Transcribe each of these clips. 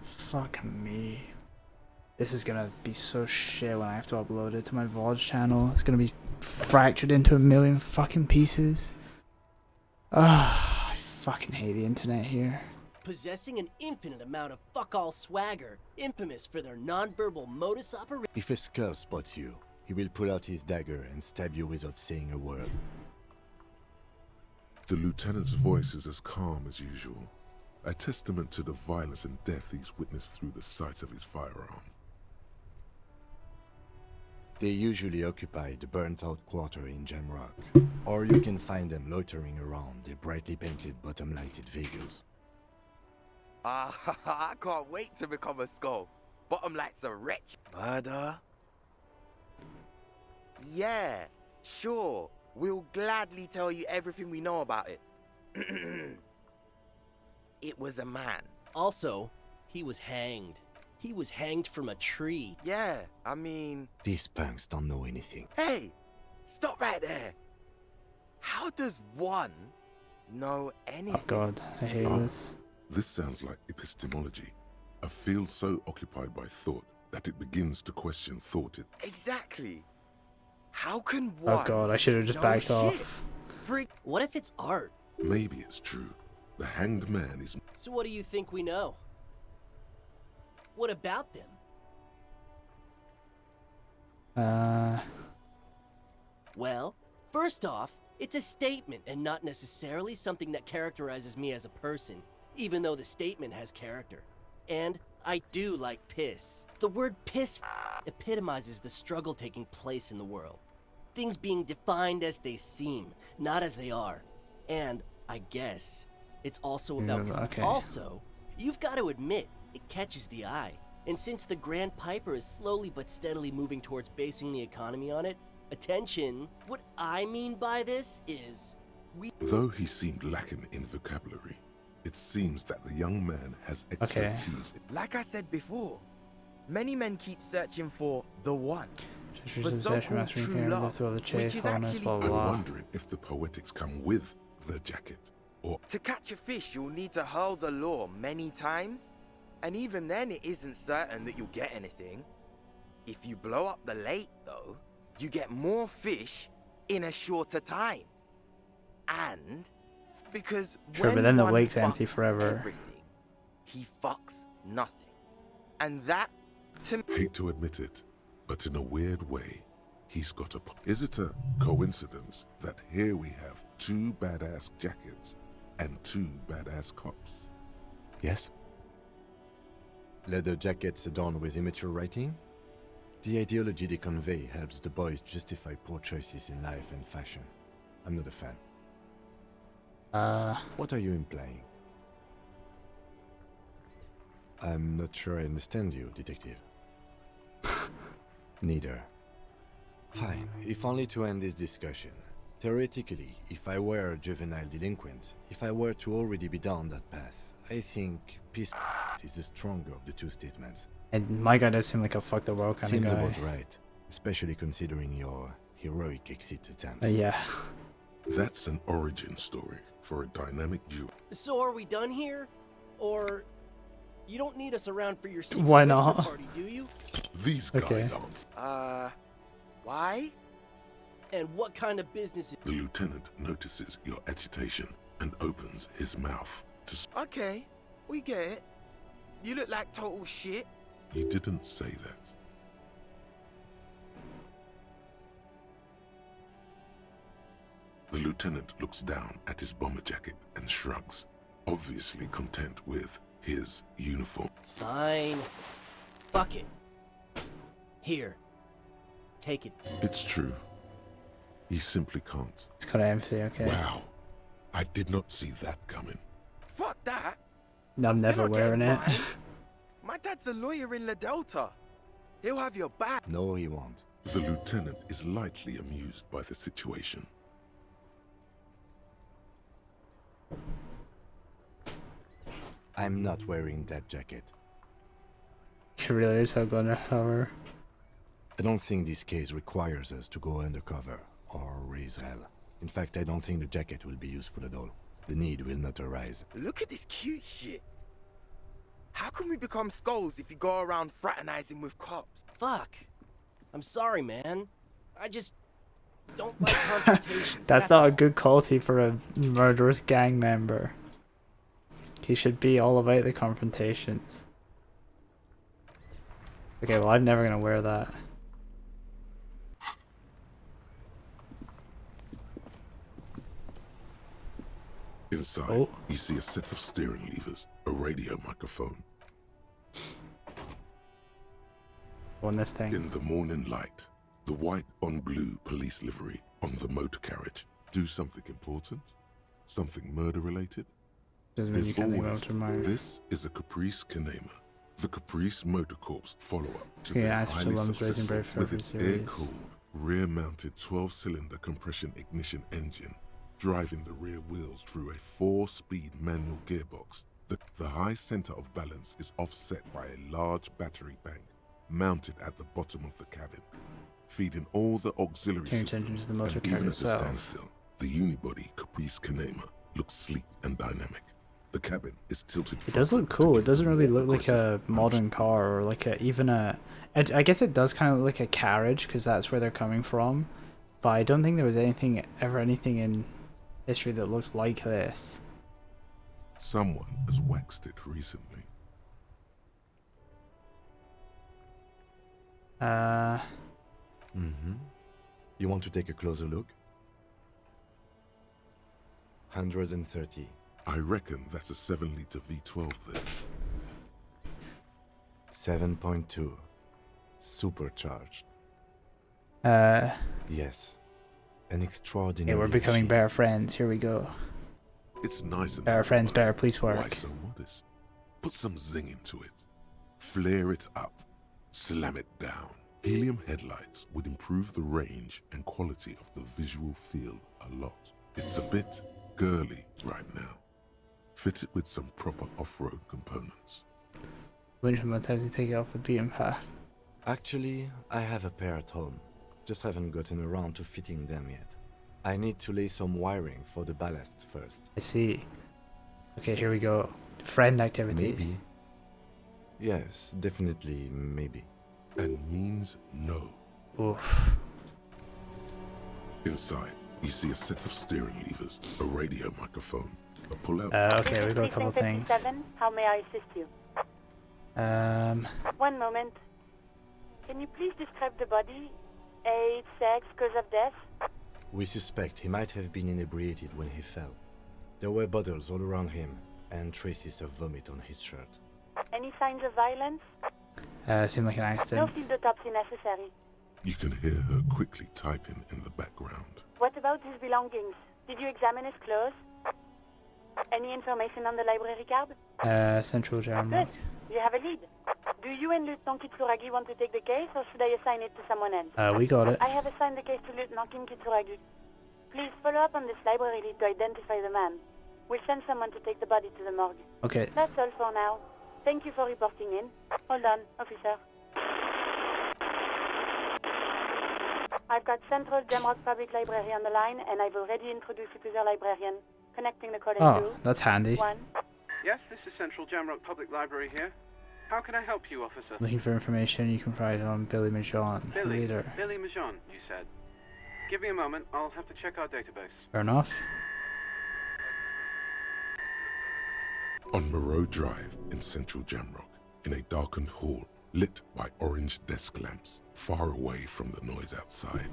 Fuck me. This is gonna be so shit when I have to upload it to my Vlog channel. It's gonna be fractured into a million fucking pieces. I fucking hate the internet here. Possessing an infinite amount of fuck-all swagger, infamous for their non-verbal modus operandi. If a skull spots you, he will pull out his dagger and stab you without saying a word. The lieutenant's voice is as calm as usual, a testament to the violence and death he's witnessed through the sight of his firearm. They usually occupy the burnt-out quarter in Jamrock, or you can find them loitering around their brightly painted bottom-lighted vehicles. I can't wait to become a skull. Bottom light's a wretch. Murder? Yeah, sure. We'll gladly tell you everything we know about it. It was a man. Also, he was hanged. He was hanged from a tree. Yeah, I mean... These punks don't know anything. Hey, stop right there. How does one know anything? Oh god, I hate this. This sounds like epistemology, a field so occupied by thought that it begins to question thought. Exactly. How can one... Oh god, I should have just backed off. What if it's art? Maybe it's true. The hanged man is... So what do you think we know? What about them? Well, first off, it's a statement and not necessarily something that characterizes me as a person, even though the statement has character. And I do like piss. The word piss epitomizes the struggle taking place in the world. Things being defined as they seem, not as they are. And I guess it's also about... Okay. Also, you've got to admit, it catches the eye. And since the Grand Piper is slowly but steadily moving towards basing the economy on it, attention, what I mean by this is, Though he seemed lacking in vocabulary, it seems that the young man has expertise. Like I said before, many men keep searching for the one. For So-called so-called true love, which is actually... blah, I'm blah. wondering if the poetics come with the jacket, or... To catch a fish, you'll need to hurl the lure many times. And even then, it isn't certain that you'll get anything. If you blow up the lake, though, you get more fish in a shorter time. And because Sure, when but then the one lake's empty fucks forever. everything, he fucks nothing. And that, to me... Hate to admit it, but in a weird way, he's got a... Is it a coincidence that here we have two badass jackets and two badass cops? Yes? Leather jackets adorned with immature writing? The ideology they convey helps the boys justify poor choices in life and fashion. I'm not a fan. What are you implying? I'm not sure I understand you, detective. Neither. Fine, if only to end this discussion. Theoretically, if I were a juvenile delinquent, if I were to already be down that path, I think peace is the stronger of the two statements. And my guy does seem like a fuck the world kind Seems of guy. about right, especially considering your heroic exit attempts. Yeah. That's an origin story for a dynamic duo. So are we done here? Or you don't need us around for your secret Why whisper not? party, do you? These guys aren't. Why? And what kind of business is... The lieutenant notices your agitation and opens his mouth to... Okay, we get it. You look like total shit. He didn't say that. The lieutenant looks down at his bomber jacket and shrugs, obviously content with his uniform. Fine. Fuck it. Here. Take it. It's true. He simply can't. It's kind of empty, okay. Wow. I did not see that coming. Fuck that. No, I'm never You're not wearing it. getting mine. My dad's a lawyer in La Delta. He'll have your back. No, he won't. The lieutenant is lightly amused by the situation. I'm not wearing that jacket. It really is how gonna cover. I don't think this case requires us to go undercover or raise hell. In fact, I don't think the jacket will be useful at all. The need will not arise. Look at this cute shit. How can we become skulls if you go around fraternizing with cops? Fuck. I'm sorry, man. I just don't like confrontations. That's not a all. good quality for a murderous gang member. He should be all about the confrontations. Okay, well, I'm never gonna wear that. Inside, Oh. you see a set of steering levers, a radio microphone. On this thing. In the morning light, the white on blue police livery on the motor carriage. Do something important? Something murder related? Doesn't mean you There's can't leave always, out tomorrow. this is a Caprice Canema, the Caprice Motor Corps follow-up to Yeah, their answer to highly Lum's Racing successful Brave with Forever its series. air-cooled, rear-mounted 12-cylinder compression ignition engine, driving the rear wheels through a 4-speed manual gearbox. The high center of balance is offset by a large battery bank mounted at the bottom of the cabin, feeding all the auxiliary Paying attention systems, to the motor and car even at a itself. standstill, the unibody Caprice Canema looks sleek and dynamic. The cabin is tilted. It does look cool. It doesn't really look like a modern car or like I guess it does kind of look like a carriage because that's where they're coming from. But I don't think there was anything in history that looked like this. Someone has waxed it recently. You want to take a closer look? 130. I reckon that's a 7-liter V12 there. 7.2. Supercharged. Yes. An extraordinary Yeah, we're becoming machine. better friends. Here we go. It's nice and Better friends, but better police why work. so modest? Put some zing into it. Flare it up. Slam it down. Helium headlights would improve the range and quality of the visual field a lot. It's a bit girly right now. Fit it with some proper off-road components. Which one times you take it off the beaten path? Actually, I have a pair at home. Just haven't gotten around to fitting them yet. I need to lay some wiring for the ballast first. I see. Okay, here we go. Friend activity. Maybe. Yes, definitely maybe. And means no. Oof. Inside, you see a set of steering levers, a radio microphone, a pull-out. Okay, we got a couple things. How may I assist you? 1 moment. Can you please describe the body? Age, sex, cause of death? We suspect he might have been inebriated when he fell. There were bottles all around him, and traces of vomit on his shirt. Any signs of violence? Seemed like an No accident. field autopsy necessary. You can hear her quickly typing in the background. What about his belongings? Did you examine his clothes? Any information on the library card? Central Jam. Good. You have a lead. Do you and Lieutenant Kitsuragi want to take the case, or should I assign it to someone else? We got it. I have assigned the case to Lieutenant Kim Kitsuragi. Please follow up on this library lead to identify the man. We'll send someone to take the body to the morgue. Okay. That's all for now. Thank you for reporting in. Hold on, officer. I've got Central Jamrock Public Library on the line, and I've already introduced you to their librarian. Connecting the call in Oh, that's handy. 1. Yes, this is Central Jamrock Public Library here. How can I help you, officer? Looking for information you can provide on Billy Majon, Billy. leader. Billy Majon, you said. Give me a moment, I'll have to check our database. Fair enough. On Moreau Drive in central Jamrock, in a darkened hall lit by orange desk lamps far away from the noise outside,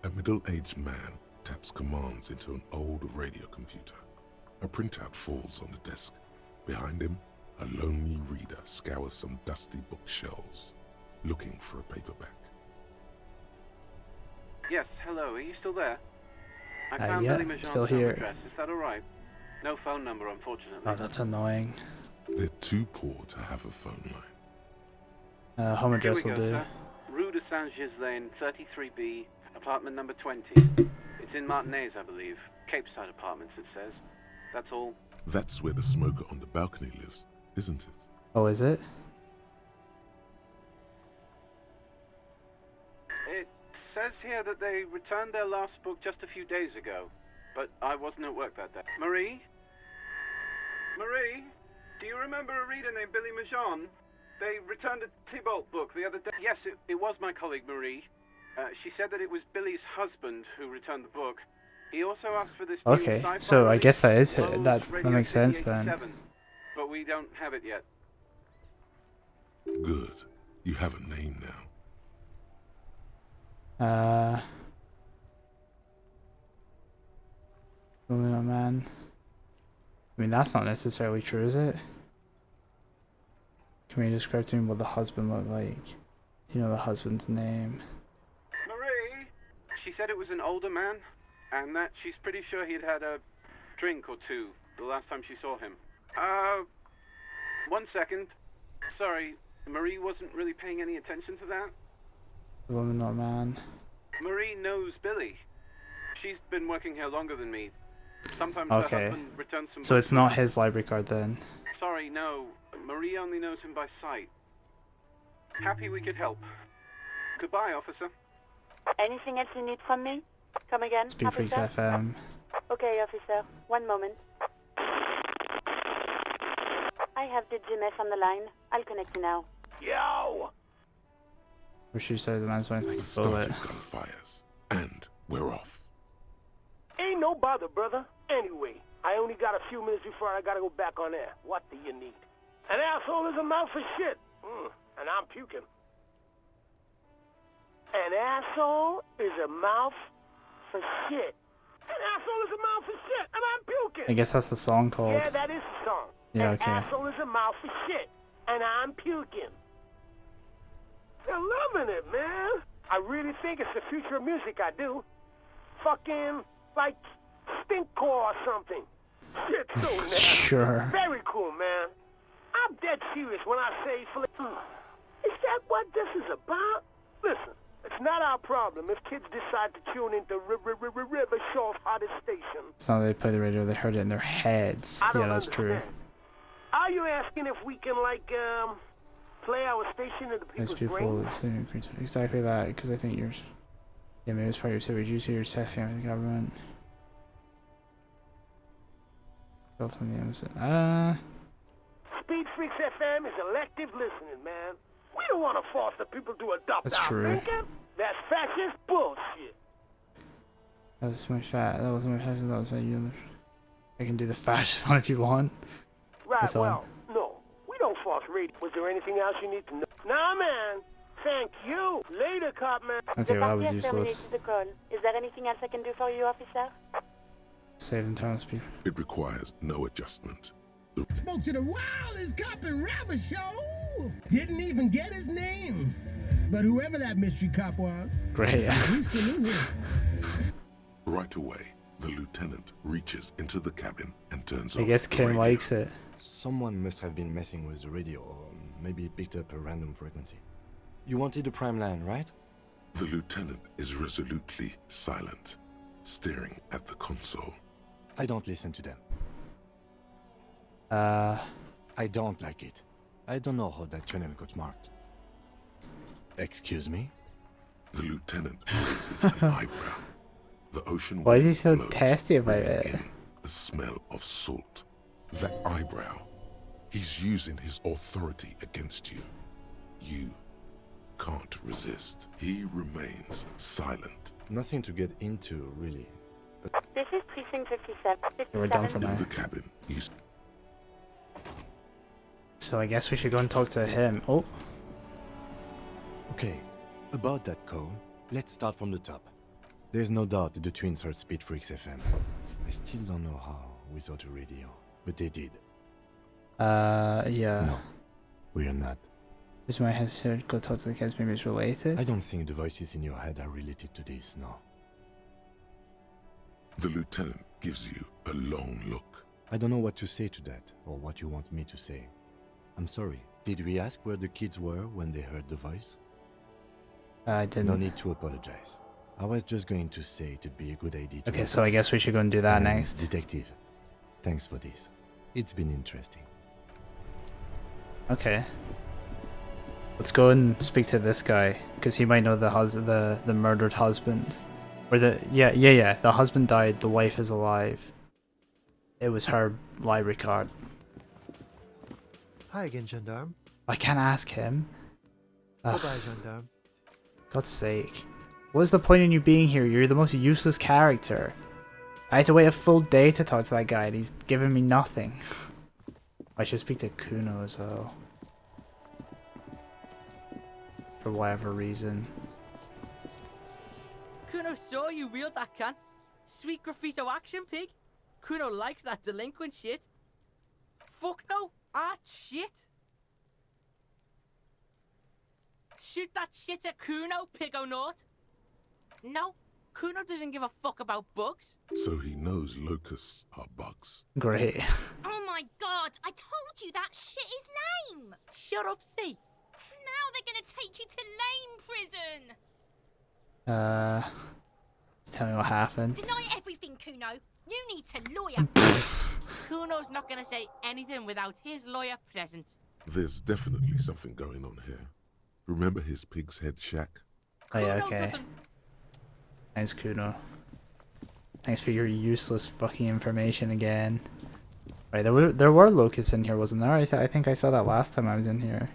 a middle-aged man taps commands into an old radio computer. A printout falls on the desk. Behind him, a lonely reader scours some dusty bookshelves, looking for a paperback. Yes, hello, are you still there? I Yeah, found Billy Majon's still home here. address, is that alright? No phone number, unfortunately. Oh, that's annoying. They're too poor to have a phone line. Home Here address we will go, do. sir. Rue de Saint-Gislain, 33B, apartment number 20. It's in Martinez, I believe. Cape Side Apartments, it says. That's all. That's where the smoker on the balcony lives, isn't it? Oh, is it? It says here that they returned their last book just a few days ago, but I wasn't at work that day. Marie? Marie? Do you remember a reader named Billy Majon? They returned a Tybalt book the other day. Yes, it was my colleague Marie. She said that it was Billy's husband who returned the book. He also asked for this new Okay, sci-fi so I release, guess that is Lowe's it. That Radio makes City sense then. 87, but we don't have it yet. Good. You have a name now. Woman or man? I mean, that's not necessarily true, is it? Can you describe to me what the husband looked like? Do you know the husband's name? Marie, she said it was an older man, and that she's pretty sure he'd had a drink or two the last time she saw him. 1 second. Sorry, Marie wasn't really paying any attention to that. Woman or man? Marie knows Billy. She's been working here longer than me. Sometimes her Okay. husband returns some So books it's from- not his library card then. Sorry, no. Marie only knows him by sight. Happy we could help. Goodbye, officer. Anything else you need from me? Come again, Speed Freaks officer? FM. Okay, officer. 1 moment. I have the GMS on the line. I'll connect you now. Yo! We should say the man's wearing like The a bullet. started gunfires, and we're off. Ain't no bother, brother. Anyway, I only got a few minutes before I gotta go back on air. What do you need? An asshole is a mouth for shit. And I'm puking. An asshole is a mouth for shit. An asshole is a mouth for shit, and I'm puking. I guess that's the song called. Yeah, that is the song. Yeah, An okay. asshole is a mouth for shit, and I'm puking. They're loving it, man. I really think it's the future of music, I do. Fucking, like, stinkcore or something. Shit's so nasty. Sure. Very cool, man. I'm dead serious when I say, is that what this is about? Listen, it's not our problem if kids decide to tune into River Shaw's hottest station. It's not that they play the radio, they heard it in their heads. I don't Yeah, that's true. understand. Are you asking if we can, like, play our station into Nice people's people brains? listening to exactly that, because I think you're. Yeah, maybe it's part of your civil duty, you're testing with the government. Built on the Amazon. Speed Freaks FM is elective listening, man. We don't want to force the people to adopt That's our true. thinking. That's fascist bullshit. That was my fascist, that was my universe. I can do the fascist one if you want. Right, That's all. well, no. We don't force radio. Was there anything else you need to know? Nah, man. Thank you. Later, cop man. Okay, The well, that party was has useless. terminated the call. Is there anything else I can do for you, officer? Save internal speed. It requires no adjustment. Spoke to the wildest cop in Rapper Show. Didn't even get his name. But whoever that mystery cop was, Great. we salute him. Right away, the lieutenant reaches into the cabin and turns I off guess the Kim radio. likes it. Someone must have been messing with the radio, or maybe picked up a random frequency. You wanted a prime line, right? The lieutenant is resolutely silent, staring at the console. I don't listen to them. I don't like it. I don't know how that channel got marked. Excuse me? The lieutenant raises an eyebrow. The ocean Why is he wind so blows, testy about it? bringing in the smell of salt. That eyebrow. He's using his authority against you. You can't resist. He remains silent. Nothing to get into, really. This is Precinct 57. We're done for In now. the cabin, you So I guess we should go and talk to him. Oh, Okay, about that call, let's start from the top. There's no doubt that the twins heard Speed Freaks FM. I still don't know how without a radio, but they did. yeah. No, we are not. Just my head here. Go talk to the kids. Maybe it's related. I don't think the voices in your head are related to this, no. The lieutenant gives you a long look. I don't know what to say to that, or what you want me to say. I'm sorry. Did we ask where the kids were when they heard the voice? I didn't. No need to apologize. I was just going to say it'd be a good idea to... Okay, so I guess we should go and do that And next. Detective, thanks for this. It's been interesting. Okay. Let's go and speak to this guy, because he might know the murdered husband. Or yeah. The husband died. The wife is alive. It was her library card. Hi again, gendarme. I can't ask him. Ugh, Bye-bye, gendarme. God's sake. What's the point in you being here? You're the most useless character. I had to wait a full day to talk to that guy and he's giving me nothing. I should speak to Kuno as well. For whatever reason. Kuno saw you wield that can. Sweet graffito action, pig. Kuno likes that delinquent shit. Fuck no. Ah, shit. Shoot that shit at Kuno, pig o' naught. No, Kuno doesn't give a fuck about bugs. So he knows locusts are bugs. Great. Oh my god, I told you that shit is lame! Shut up, see. Now they're gonna take you to lame prison! Tell me what happened. Deny everything, Kuno. You need to lawyer. Kuno's not gonna say anything without his lawyer present. There's definitely something going on here. Remember his pig's head shack? Oh yeah, Kuno okay. doesn't- Thanks, Kuno. Thanks for your useless fucking information again. Right, there were locusts in here, wasn't there? I think I saw that last time I was in here.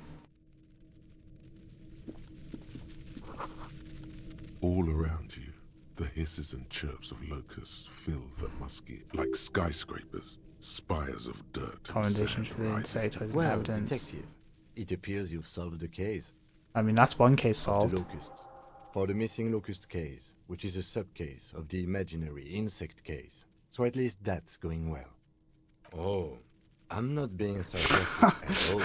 All around you, the hisses and chirps of locusts fill the musky like skyscrapers, spires of dirt and Commendations sand for the rising. insectoid Well, inhabitants. detective, it appears you've solved the case. I mean, that's one case Of the solved. locusts. For the missing locust case, which is a sub-case of the imaginary insect case. So at least that's going well. Oh, I'm not being sarcastic at all.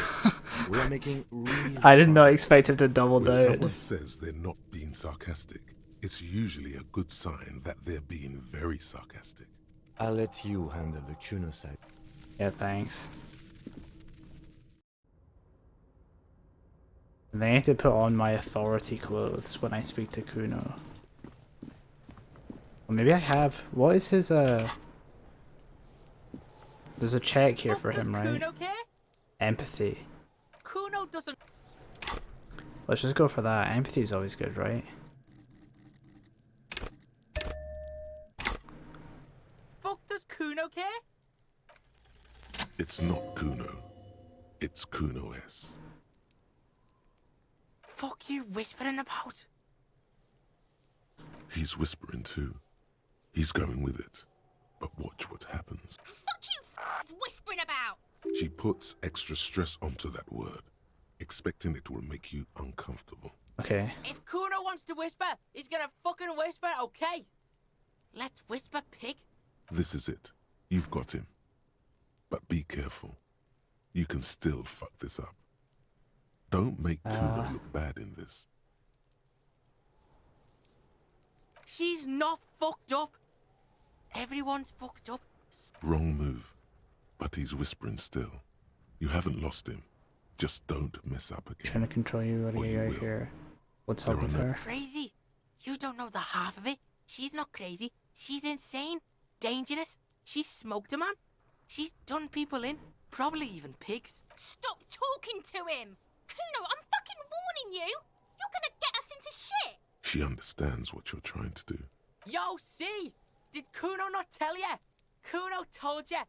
We are making real I did not progress. expect him to double When down. someone says they're not being sarcastic, it's usually a good sign that they're being very sarcastic. I'll let you handle the Kuno side. Yeah, thanks. And I need to put on my authority clothes when I speak to Kuno. Or maybe I have. What is his There's a check here for him, Does right? Kuno care? Empathy. Kuno doesn't. Let's just go for that. Empathy is always good, right? Fuck does Kuno care? It's not Kuno. It's Kuno S. Fuck you whispering about? He's whispering too. He's going with it. But watch what happens. Fuck you whispering about! She puts extra stress onto that word, expecting it will make you uncomfortable. Okay. If Kuno wants to whisper, he's gonna fucking whisper, okay? Let's whisper, pig. This is it. You've got him. But be careful. You can still fuck this up. Don't make Kuno look bad in this. She's not fucked up. Everyone's fucked up. Wrong move. But he's whispering still. You haven't lost him. Just don't mess up again. Trying to control you out of Or you here. will. Here. What's There up are with no- her? Crazy? You don't know the half of it. She's not crazy. She's insane. Dangerous. She's smoked a man. She's done people in. Probably even pigs. Stop talking to him! Kuno, I'm fucking warning you! You're gonna get us into shit! She understands what you're trying to do. Yo, see? Did Kuno not tell ya? Kuno told ya.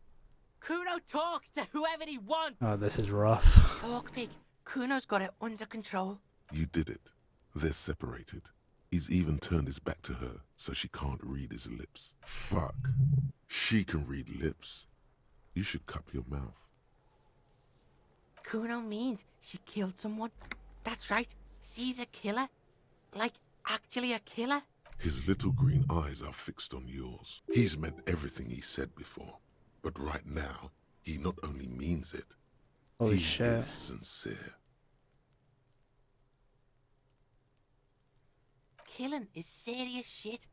Kuno talks to whoever he wants. Oh, this is rough. Talk, pig. Kuno's got it under control. You did it. They're separated. He's even turned his back to her so she can't read his lips. Fuck. She can read lips. You should cup your mouth. Kuno means she killed someone. That's right. She's a killer. Like, actually a killer. His little green eyes are fixed on yours. He's meant everything he said before. But right now, he not only means it, Holy he shit. is sincere. Killing is serious shit.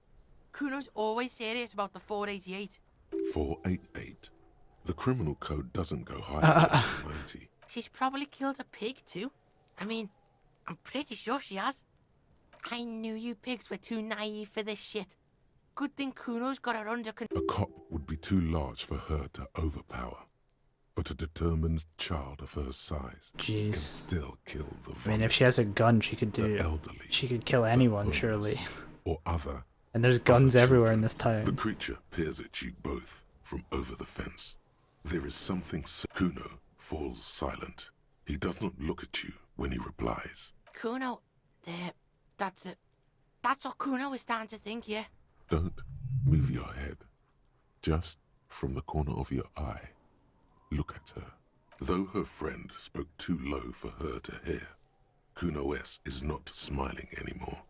Kuno's always serious about the 488. 488. The criminal code doesn't go higher than 90. She's probably killed a pig too. I mean, I'm pretty sure she has. I knew you pigs were too naive for this shit. Good thing Kuno's got her under control. A cop would be too large for her to overpower. But a determined child of her size can Jeez. still kill the I mean, if she has a gun, she could do. the elderly, She could kill the anyone, homeless, surely. or other. And there's guns other everywhere in children. this town. The creature peers at you both from over the fence. There is something. Kuno falls silent. He does not look at you when he replies. Kuno, there, that's it. That's what Kuno is starting to think, yeah. Don't move your head. Just from the corner of your eye, look at her. Though her friend spoke too low for her to hear, Kuno S is not smiling anymore.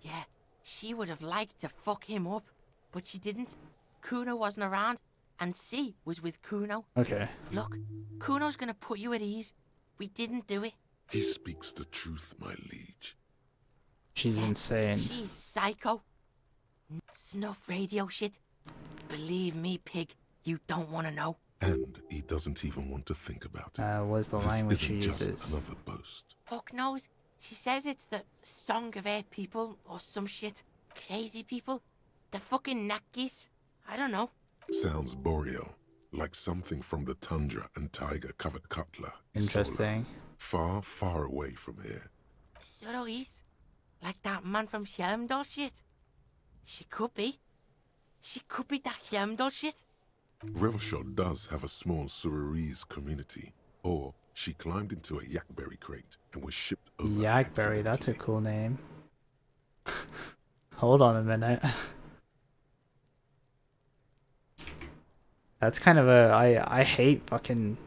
Yeah, she would have liked to fuck him up, but she didn't. Kuno wasn't around, and C was with Kuno. Okay. Look, Kuno's gonna put you at ease. We didn't do it. He speaks the truth, my liege. She's insane. She's psycho. Snuff radio shit. Believe me, pig, you don't want to know. And he doesn't even want to think about it. What's the This language she isn't just uses? another boast. Fuck knows. She says it's the song of air people or some shit. Crazy people. The fucking Nakis. I don't know. Sounds boreal, like something from the tundra and tiger-covered cutler. Interesting. Far, far away from here. Surois. Like that man from Helmdall shit. She could be. She could be that Helmdall shit. Revelshot does have a small Suroese community, or she climbed into a yakberry crate and was shipped over. Yakberry, that's a cool name. Hold on a minute. That's kind of a I hate fucking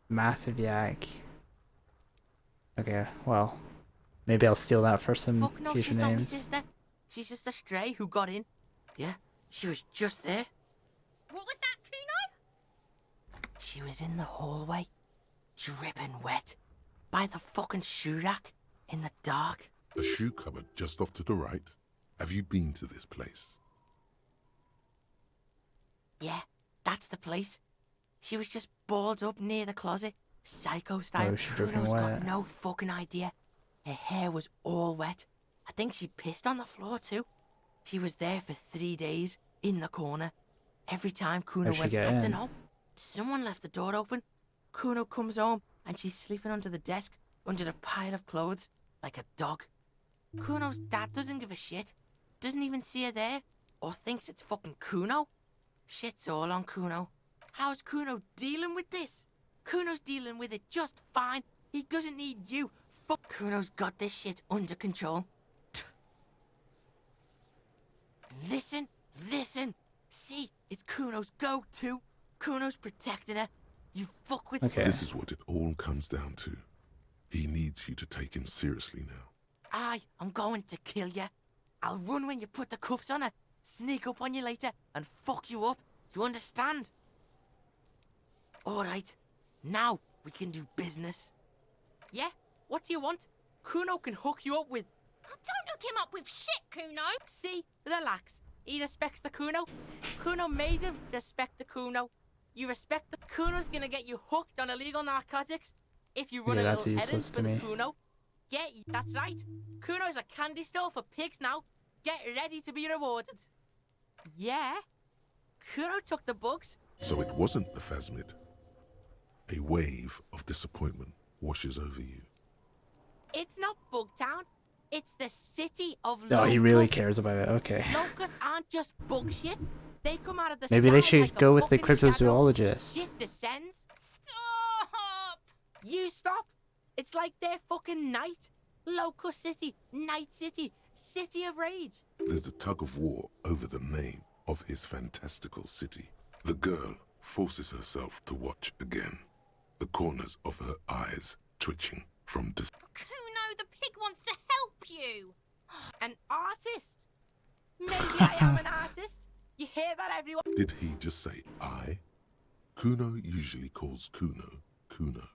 massive yak. Okay, well, maybe I'll steal that for some Fuck no, future she's not my names. sister. She's just a stray who got in. Yeah, she was just there. What was that, Kuno? She was in the hallway, dripping wet, by the fucking shoe rack, in the dark. A shoe cupboard just off to the right. Have you been to this place? Yeah, that's the place. She was just balled up near the closet, psycho style. Oh, she's dripping Kuno's got wet. no fucking idea. Her hair was all wet. I think she pissed on the floor too. She was there for 3 days, in the corner. Every time Kuno How'd she went, get I don't in? know. Someone left the door open. Kuno comes home and she's sleeping under the desk, under the pile of clothes, like a dog. Kuno's dad doesn't give a shit. Doesn't even see her there, or thinks it's fucking Kuno. Shit's all on Kuno. How's Kuno dealing with this? Kuno's dealing with it just fine. He doesn't need you. Fuck, Kuno's got this shit under control. Listen, listen. See, it's Kuno's go-to. Kuno's protecting her. You fuck with... Okay. This is what it all comes down to. He needs you to take him seriously now. I'm going to kill you. I'll run when you put the cuffs on her, sneak up on you later, and fuck you up. You understand? Alright, now we can do business. Yeah? What do you want? Kuno can hook you up with... Oh, don't hook him up with shit, Kuno. See? Relax. He respects the Kuno. Kuno made him respect the Kuno. You respect the... Kuno's gonna get you hooked on illegal narcotics if you run Yeah, a that's little errand useless for to the me. Kuno. That's right. Kuno's a candy store for pigs now. Get ready to be rewarded. Yeah? Kuno took the bugs. So it wasn't the phasmid. A wave of disappointment washes over you. It's not Bugtown. It's the city of No, he really locusts. cares about it. Okay. Locusts aren't just bug shit. They come out of the Maybe they sky should like a go with the fucking shadow. cryptozoologist. Shit descends. Stop! You stop. It's like their fucking night. Locust City, Night City, City of Rage. There's a tug of war over the name of his fantastical city. The girl forces herself to watch again, the corners of her eyes twitching from Kuno, the pig wants to help you. An artist. Maybe I am an artist. You hear that, everyone? Did he just say I? Kuno usually calls Kuno, Kuno.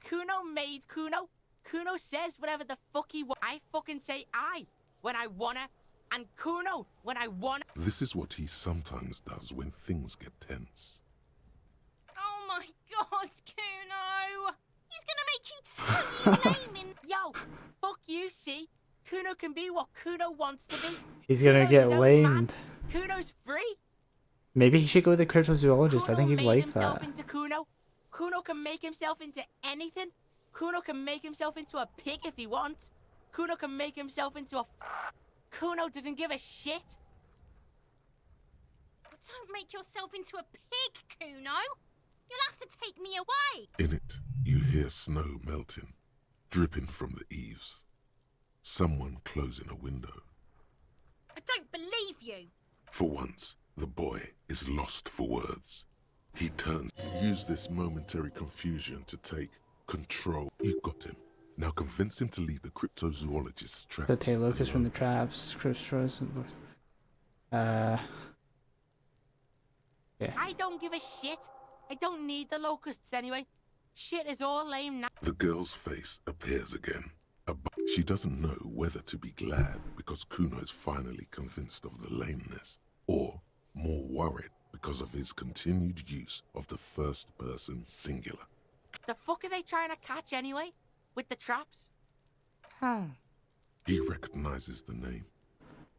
Kuno made Kuno. Kuno says whatever the fuck he wants. I fucking say I when I wanna, and Kuno when I wanna. This is what he sometimes does when things get tense. Oh my God, Kuno! He's gonna make you turn his name in. Yo, fuck you, see? Kuno can be what Kuno wants to be. He's gonna Kuno's get his own lamed. man. Kuno's free. Maybe he should go with the cryptozoologist. I Kuno think he'd made like himself that. into Kuno. Kuno can make himself into anything. Kuno can make himself into a pig if he wants. Kuno can make himself into a... Kuno doesn't give a shit. Don't make yourself into a pig, Kuno. You'll have to take me away. In it, you hear snow melting, dripping from the eaves. Someone closing a window. I don't believe you. For once, the boy is lost for words. He turns. Use this momentary confusion to take control. You got him. Now convince him to leave the cryptozoologist's traps. So take Lucas from alone. the traps. Yeah. I don't give a shit. I don't need the locusts anyway. Shit is all lame now. The girl's face appears again. She doesn't know whether to be glad because Kuno is finally convinced of the lameness, or more worried because of his continued use of the first person singular. The fuck are they trying to catch anyway? With the traps? He recognizes the name.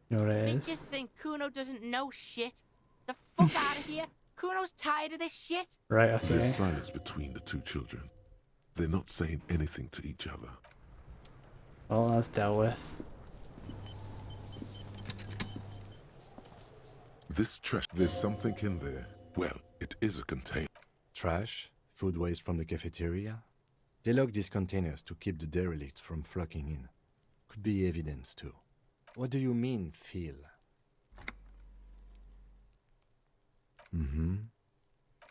You know what it Bitches is? think Kuno doesn't know shit. The fuck out of here. Kuno's tired of this shit. Right, okay. There's silence between the two children. They're not saying anything to each other. Well, that's dealt with. This trash, there's something in there. Well, it is a container. Trash? Food waste from the cafeteria? They lock these containers to keep the derelicts from flocking in. Could be evidence too. What do you mean, feel?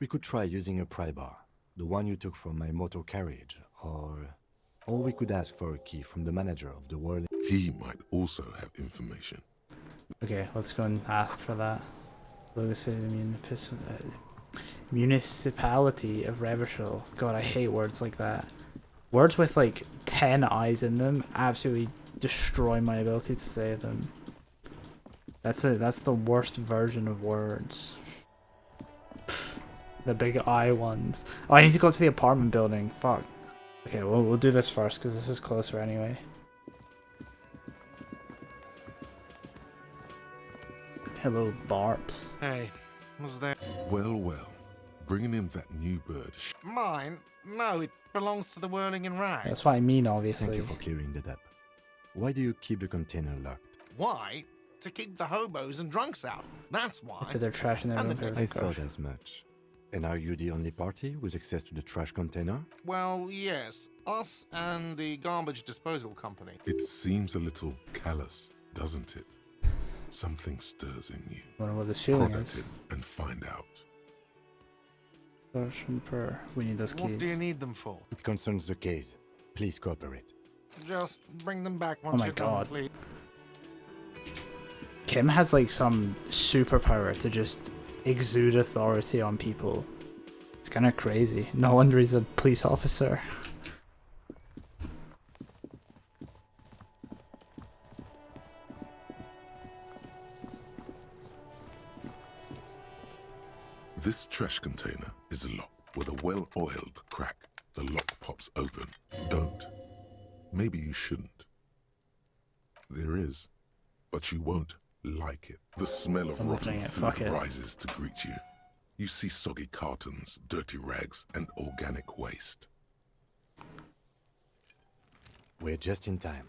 We could try using a pry bar, the one you took from my motor carriage, or we could ask for a key from the manager of the Whirling. He might also have information. Okay, let's go and ask for that. Lucas says municipality of Revachol. God, I hate words like that. Words with like 10 I's in them absolutely destroy my ability to say them. That's the worst version of words. The big I ones. Oh, I need to go to the apartment building. Fuck. Okay, we'll do this first because this is closer anyway. Hello, Bart. Hey, was there... Well, bringing him that new bird. Mine? No, it belongs to the Whirling in Rags. That's what I mean, Thank obviously. you for clearing that up. Why do you keep the container locked? Why? To keep the hobos and drunks out. That's why. Because they're trashing their And own the- building. I thought as much. And are you the only party with access to the trash container? Well, yes. Us and the garbage disposal company. It seems a little callous, doesn't it? Something stirs in you. I wonder what this feeling Prod at is. it and find out. Source from per. We need those What do you keys. need them for? It concerns the case. Please cooperate. Just bring them back once my you're God. done, please. Kim has like some superpower to just exude authority on people. It's kind of crazy. No wonder he's a police officer. This trash container is locked with a well-oiled crack. The lock pops open. Don't. Maybe you shouldn't. There is, but you won't like it. The smell of I'm rotten opening it, food fuck it. rises to greet you. You see soggy cartons, dirty rags, and organic waste. We're just in time.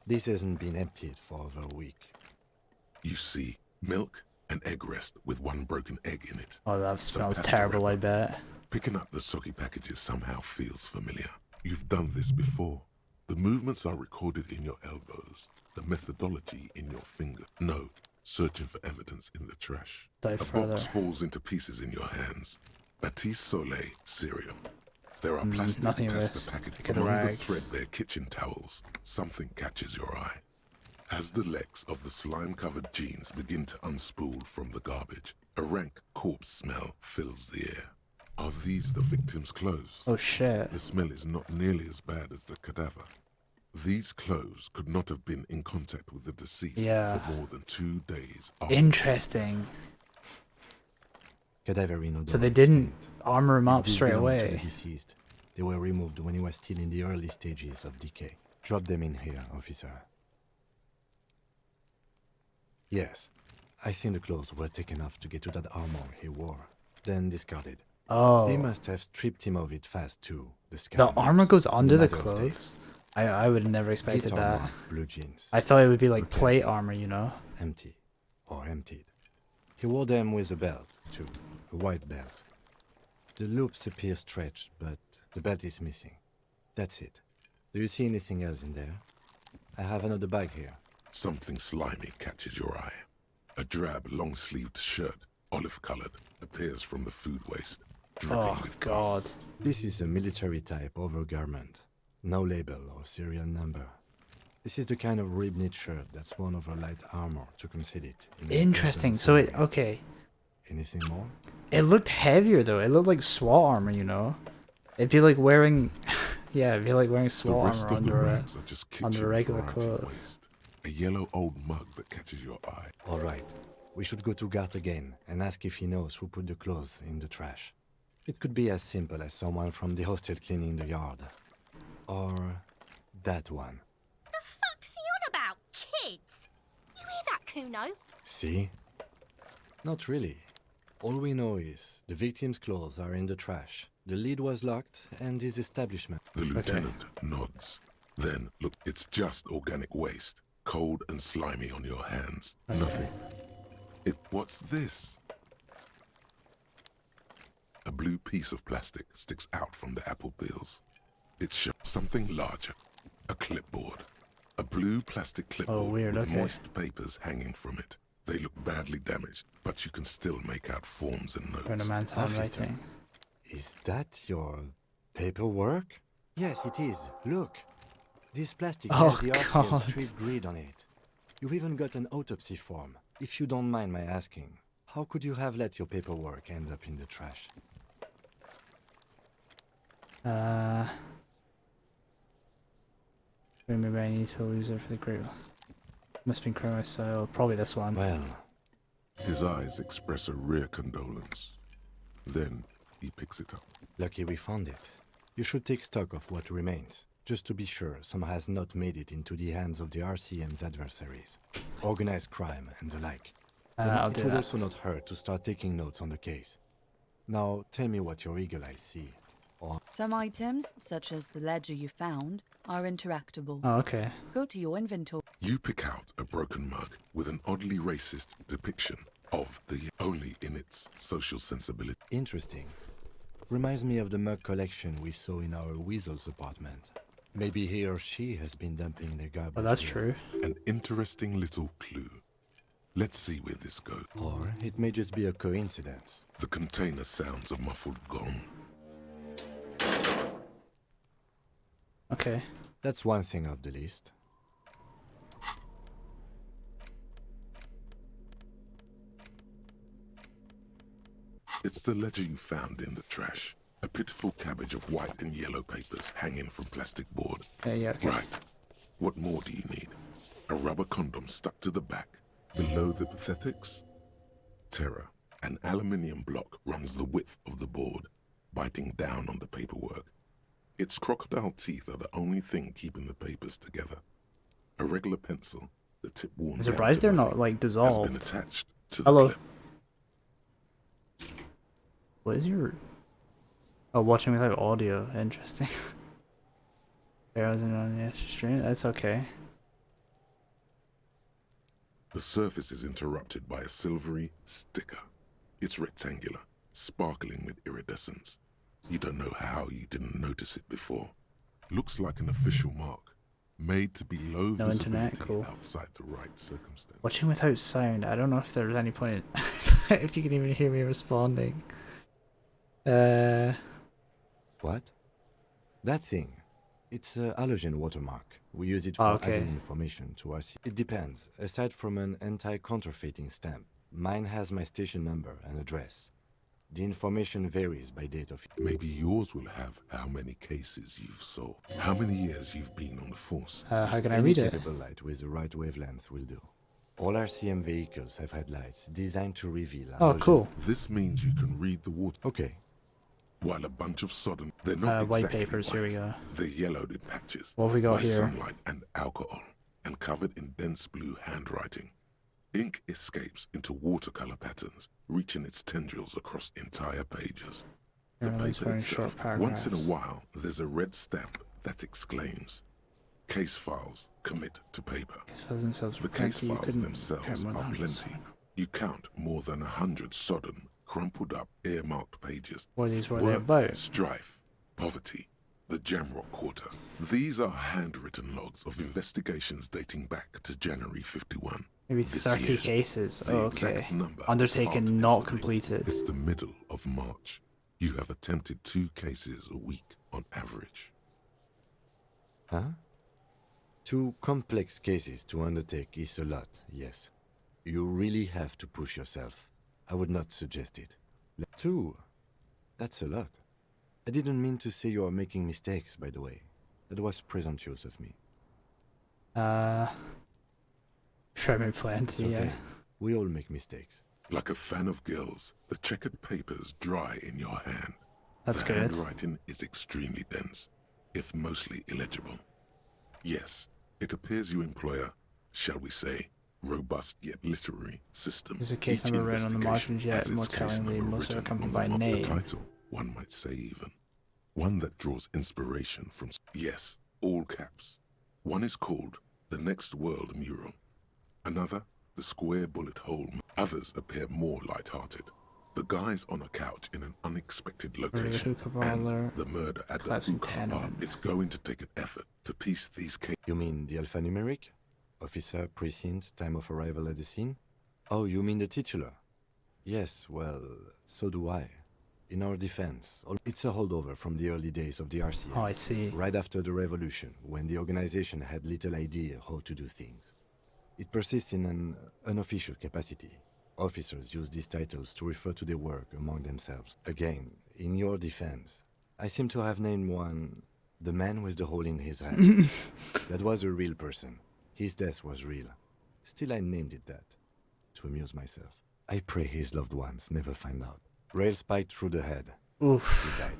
This hasn't been emptied for over a week. You see milk and egg rest with one broken egg in it. Oh, that Some smells pasta terrible, I wrapper. bet. Picking up the soggy packages somehow feels familiar. You've done this before. The movements are recorded in your elbows, the methodology in your finger. No, searching for evidence in the trash. Dive A further. box falls into pieces in your hands. Batiste Soleil cereal. There are plastic nothing of pasta this. packages. Look at the Among the rags. threadbare kitchen towels, something catches your eye. As the legs of the slime-covered jeans begin to unspool from the garbage, a rank corpse smell fills the air. Are these the victim's clothes? Oh shit. The smell is not nearly as bad as the cadaver. These clothes could not have been in contact with the deceased Yeah. for more than 2 days after. Interesting. Cadaverine odor So they is didn't faint. armor him It up did straight belong to away. the deceased. They were removed when he was still in the early stages of decay. Drop them in here, officer. Yes. I think the clothes were taken off to get to that armor he wore, then discarded. Oh. They must have stripped him of it fast too. The The armor goes under the matter of days. clothes? I would have never expected Heat that. armor, blue jeans. I thought it would be like repairs, plate armor, you know? Empty. Or emptied. He wore them with a belt, too. A white belt. The loops appear stretched, but The belt is missing. That's it. Do you see anything else in there? I have another bag here. Something slimy catches your eye. A drab, long-sleeved shirt, olive-colored, appears from the food waste, dripping Oh, with God. pus. This is a military-type overgarment. No label or serial number. This is the kind of rib-knit shirt that's worn over light armor to conceal it. In an Interesting. urban So it, scenario. okay. Anything more? It looked heavier though. It looked like SWAT armor, you know? It'd be like wearing, yeah, it'd be like wearing The SWAT rest armor of the under rags are just kitchen under regular variety clothes. waste. A yellow old mug that catches your eye. All right. We should go to Gart again and ask if he knows who put the clothes in the trash. It could be as simple as someone from the hostel cleaning the yard. Or that one. The fuck's he on about, kids? You hear that, Kuno? See? Not really. All we know is the victim's clothes are in the trash. The lid was locked and his establishment. The lieutenant nods. Then, look, it's just organic waste. Cold and slimy on your hands. Okay. Nothing. What's this? A blue piece of plastic sticks out from the apple peels. It shows something larger. A clipboard. A blue plastic clipboard weird, with okay. moist papers hanging from it. They look badly damaged, but you can still make out forms and Or in a notes. man's Officer. handwriting. Is that your paperwork? Yes, it is. Look. This plastic Oh, has the RCM God. street grid on it. You've even got an autopsy form. If you don't mind my asking, how could you have let your paperwork end up in the trash? Maybe I need to lose it for the group. Must be criminal style. Probably this one. Well, His eyes express a rare condolence. Then, he picks it up. lucky we found it. You should take stock of what remains, just to be sure some has not made it into the hands of the RCM's adversaries, organized crime and the like. Then I'll it do would that. also not hurt to start taking notes on the case. Now, tell me what your eagle eyes see. Or Some items, such as the ledger you found, are interactable. Oh, okay. Go to your inventory. You pick out a broken mug with an oddly racist depiction of the only in its social sensibility. interesting. Reminds me of the mug collection we saw in our weasel's apartment. Maybe he or she has been dumping their garbage. Oh, that's there. true. An interesting little clue. Let's see where this goes. Or it may just be a coincidence. The container sounds a muffled gong. Okay. That's one thing off the list. It's the ledger you found in the trash. A pitiful cabbage of white and yellow papers hanging from plastic board. Yeah, okay. Right. What more do you need? A rubber condom stuck to the back. Below the pathetics? Terror. An aluminium block runs the width of the board, biting down on the paperwork. Its crocodile teeth are the only thing keeping the papers together. A regular pencil, the tip worn I'm down surprised to they're nothing, not like has been dissolved. attached to the Hello. clip. What is your? Oh, watching without audio. Interesting. There wasn't on the extra stream. That's okay. The surface is interrupted by a silvery sticker. It's rectangular, sparkling with iridescence. You don't know how you didn't notice it before. Looks like an official mark, made to be low No internet, visibility cool. outside the right circumstance. Watching without sound. I don't know if there's any point in if you can even hear me responding. What? That thing. It's a halogen watermark. We use it for Oh, okay. adding information to our... It depends. Aside from an anti-counterfeiting stamp, mine has my station number and address. The information varies by date of... Maybe yours will have how many cases you've solved, how many years you've been on the force. How can I Any read it? capable light with the right wavelength will do. All RCM vehicles have headlights designed to reveal... Oh, halogen. cool. This means you can read the water. Okay. While a bunch of sodden, they're not White exactly papers, here we go. They're yellowed in patches. What have we got by here? sunlight and alcohol, and covered in dense blue handwriting. Ink escapes into watercolor patterns, reaching its tendrils across entire pages. The Everyone's paper wearing short itself, once in a paragraphs. while, there's a red stamp that exclaims, "Case files commit to paper." For themselves The were case plenty, you files couldn't themselves count more than are 100 plenty. You count more than 100 sodden, crumpled up, earmarked pages. What are these? What are they Work, about? strife, Poverty, the Jamrock Quarter. These are handwritten logs of investigations dating back to January 51. Maybe This 30 year, cases. the Oh, exact okay. number is Undertaken, hard to not estimate. completed. It's the middle of March. You have attempted 2 cases a week on average. Huh? 2 complex cases to undertake is a lot, yes. You really have to push yourself. I would not suggest it. 2? That's a lot. I didn't mean to say you are making mistakes, by the way. That was presumptuous of me. Sure, I made plenty, It's okay. yeah. We all make mistakes. Like a fan of girls, the checkered papers dry in your hand. That's the good. handwriting is extremely dense, if mostly illegible. Yes, it appears you employ a, shall we say, robust yet literary system. There's a case Each number written on the investigation margins yet, has its more case tellingly, number most are written accompanied on by the name. title, one might say even. One that draws inspiration from, yes, all caps. One is called The Next World Mural. Another, The Square Bullet Hole. Others appear more light-hearted. The guys on a couch in an unexpected location, and the murder at the hookah bar. It's going to take an effort to piece these cases. You mean the alphanumeric? Officer, precinct, time of arrival at the scene? Oh, you mean the titular? Yes, well, so do I. In our defense, it's a holdover from the early days of the RCA. Oh, I see. Right after the revolution, when the organization had little idea how to do things. It persists in an unofficial capacity. Officers use these titles to refer to their work among themselves. Again, in your defense, I seem to have named one the man with the hole in his head. That was a real person. His death was real. Still, I named it that, to amuse myself. I pray his loved ones never find out. Rail spiked through the head. Oof. He died.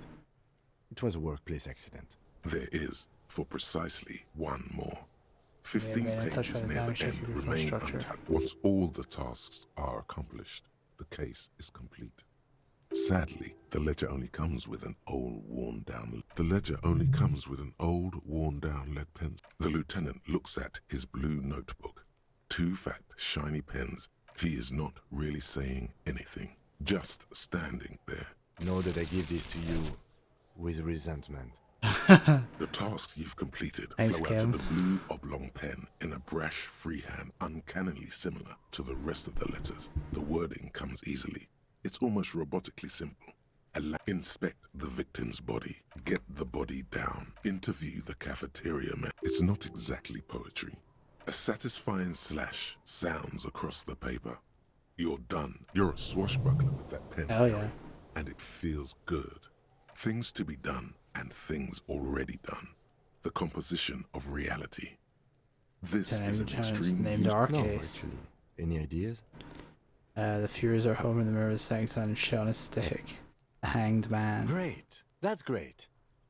It was a workplace accident. There is, for precisely one more. 15 Yeah, pages near the end remain untapped. Once all the tasks are accomplished, the case is complete. Sadly, the ledger only comes with an old, worn-down lead pencil. The lieutenant looks at his blue notebook. 2 fat, shiny pens. He is not really saying anything, just standing there. Know that I give this to you with resentment. The tasks you've completed Thanks, flow out Kim. of the blue oblong pen in a brash freehand, uncannily similar to the rest of the letters. The wording comes easily. It's almost robotically simple. Inspect the victim's body. Get the body down. Interview the cafeteria man. It's not exactly poetry. A satisfying slash sounds across the paper. You're done. You're a swashbuckler with that pen. Hell yeah. And it feels good. Things to be done and things already done. The composition of reality. This is an extremely named our No, case. actually. Any ideas? The Furies are home in the mirror of the sun and shit on a stick. A hanged man. Great. That's great.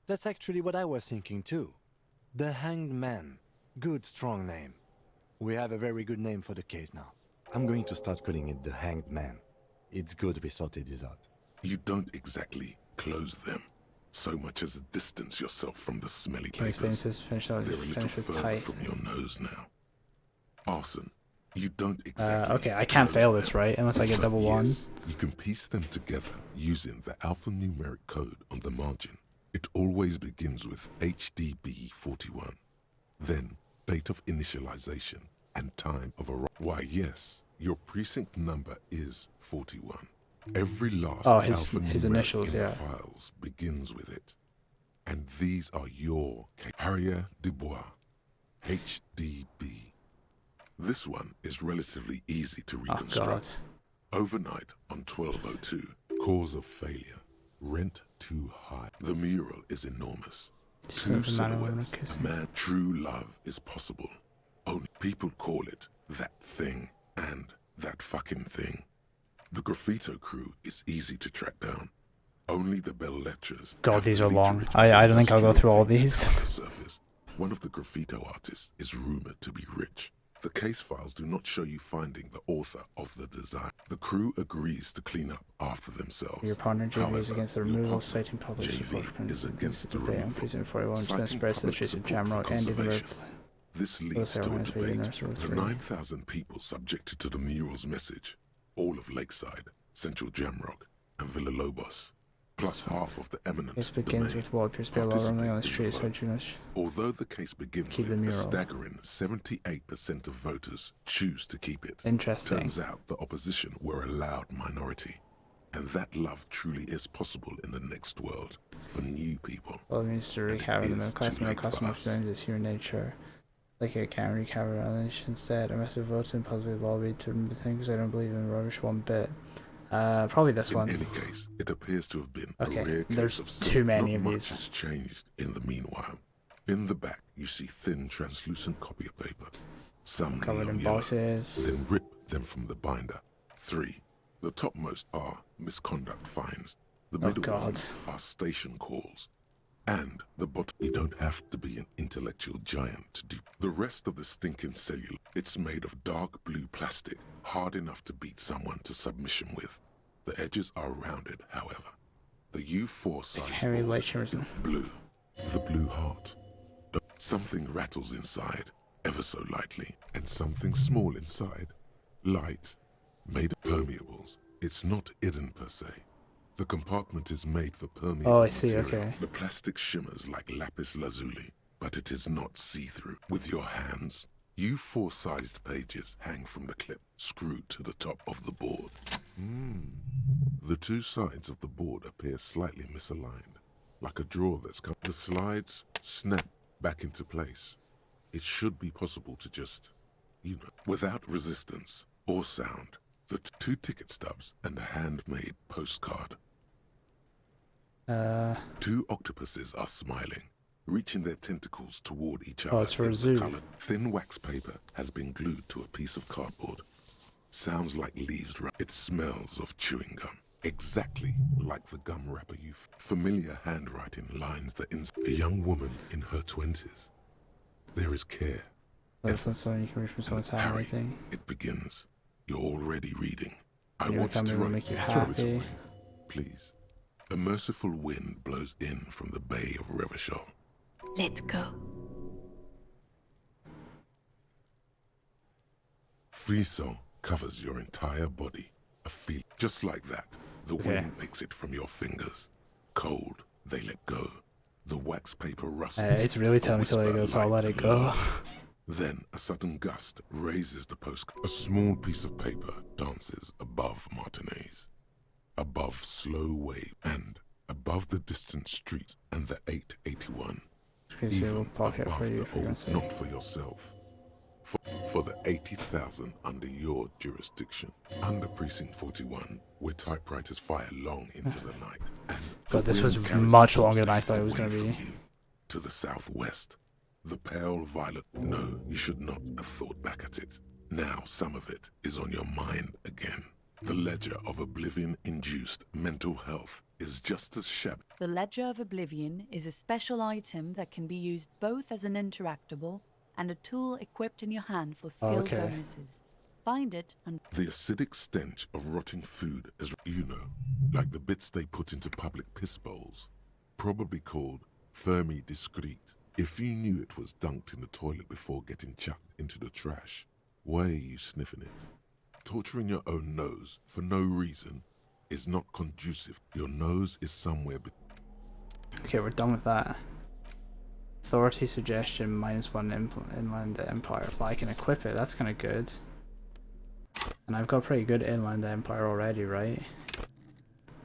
That's actually what I was thinking too. The Hanged Man. Good, strong name. We have a very good name for the case now. I'm going to start calling it the Hanged Man. It's good we sorted this out. You don't exactly close them, so much as distance yourself from the smelly Can we papers. finish out They're a little finish with further tight? from your nose now. Arson. You don't exactly. Okay, I can't close fail this, them. right? Unless I get So double one. yes, you can piece them together using the alphanumeric code on the margin. It always begins with HDB 41. Then, date of initialization and time of arrival. Why, yes, your precinct number is 41. Every last his alphanumeric initials, in yeah. the files begins with it. And these are your Harrier Dubois, HDB. This one is relatively easy to reconstruct. Overnight on 1202, cause of failure, rent too high. The mural is enormous. 2 silhouettes, a man, true love is possible. Only people call it that thing and that fucking thing. The graffito crew is easy to track down. Only the bell lectures. God, these are long. I don't think I'll go through all these. On the surface, one of the graffito artists is rumored to be rich. The case files do not show you finding the author of the design. The crew agrees to clean up after themselves. Your partner JV is against the your removal, partner, citing public support JV, is against the debate on removal, Precinct 41, which then citing spreads to the public streets of support for Jamrock, ending the conservation. This leads to a organized by debate. Universal The 3. 9,000 people subjected to the mural's message, all of Lakeside, Central Jamrock, and Villa Lobos. plus half of the eminent This begins domain. with what appears to be a lot of roaming on the streets, so Junos. Although the case begins Keep the with a mural. staggering 78% of voters choose to keep it. Interesting. Turns out the opposition were a loud minority. And that love truly is possible in the next world for new people. Well, it means to recover the middle class of is human nature. Like I can't recover others. Instead, I must have voted and possibly lobbied to remove things I don't believe in rubbish one bit. Probably this one. In any case, it appears to have been Okay, a rare case there's of too many not of much these. has changed in the meanwhile. In the back, you see thin, translucent copy of paper. Some Covered in neon yellow. boxes. Then rip them from the binder. 3. The topmost are misconduct fines. The Oh, middle God. ones are station calls. And the bottom, you don't have to be an intellectual giant to do. The rest of the stinking cellular, it's made of dark blue plastic, hard enough to beat someone to submission with. The edges are rounded, however. The U4 size Heavy board, light shimmers. blue. The blue heart. Something rattles inside, ever so lightly, and something small inside. Light, made of permeables. It's not hidden per se. The compartment is made for permeable Oh, I see, material. okay. The plastic shimmers like lapis lazuli, but it is not see-through. With your hands, U4-sized pages hang from the clip, screwed to the top of the board. The two sides of the board appear slightly misaligned, like a drawer that's come. The slides snap back into place. It should be possible to just, without resistance or sound, the two ticket stubs and a handmade postcard. 2 octopuses are smiling, reaching their tentacles toward each other. Oh, it's for a in the zoo. colored thin wax paper has been glued to a piece of cardboard. Sounds like leaves. It smells of chewing gum, exactly like the gum wrapper familiar handwriting lines that a young woman in her 20s. There is care. That's not something you can read from someone's handwriting. It begins. You're already reading. I Your want you to family will write. make you Throw it happy. away, please. A merciful wind blows in from the bay of Revachol. Let go. Frisson covers your entire body. A feel just like that. The wind picks it from your fingers. Cold, they let go. The wax paper rustles. It's really telling me to let it go, so I'll let it go. Then a sudden gust raises the post. A small piece of paper dances above Martinez, above slow wave, and above the distant streets and the 881. Even pocket above for you, the for your old, sake. not for yourself. For the 80,000 under your jurisdiction. Under Precinct 41, where typewriters fire long into the night. And God, the this was wind carries much the longer than I pulsate thought it was away going to from be. you. To the southwest, the pale violet. No, you should not have thought back at it. Now some of it is on your mind again. The ledger of oblivion-induced mental health is just as shabby. The Ledger of Oblivion is a special item that can be used both as an interactable and a tool equipped in your hand for skill bonuses. Find it and The acidic stench of rotting food is, like the bits they put into public piss bowls. Probably called Fermi Discrete. If you knew it was dunked in the toilet before getting chucked into the trash, why are you sniffing it? Torturing your own nose for no reason is not conducive. Your nose is somewhere Okay, we're done with that. Authority suggestion -1 inland empire. If I can equip it, that's kind of good. And I've got pretty good inland empire already, right?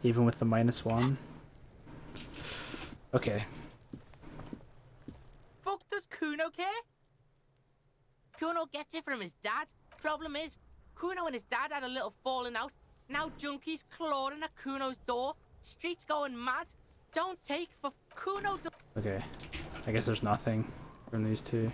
Even with the -1. Okay. Fuck does Kuno care? Kuno gets it from his dad. Problem is, Kuno and his dad had a little falling out. Now junkies clawing at Kuno's door. Streets going mad. Don't take for Kuno. Okay. I guess there's nothing from these two.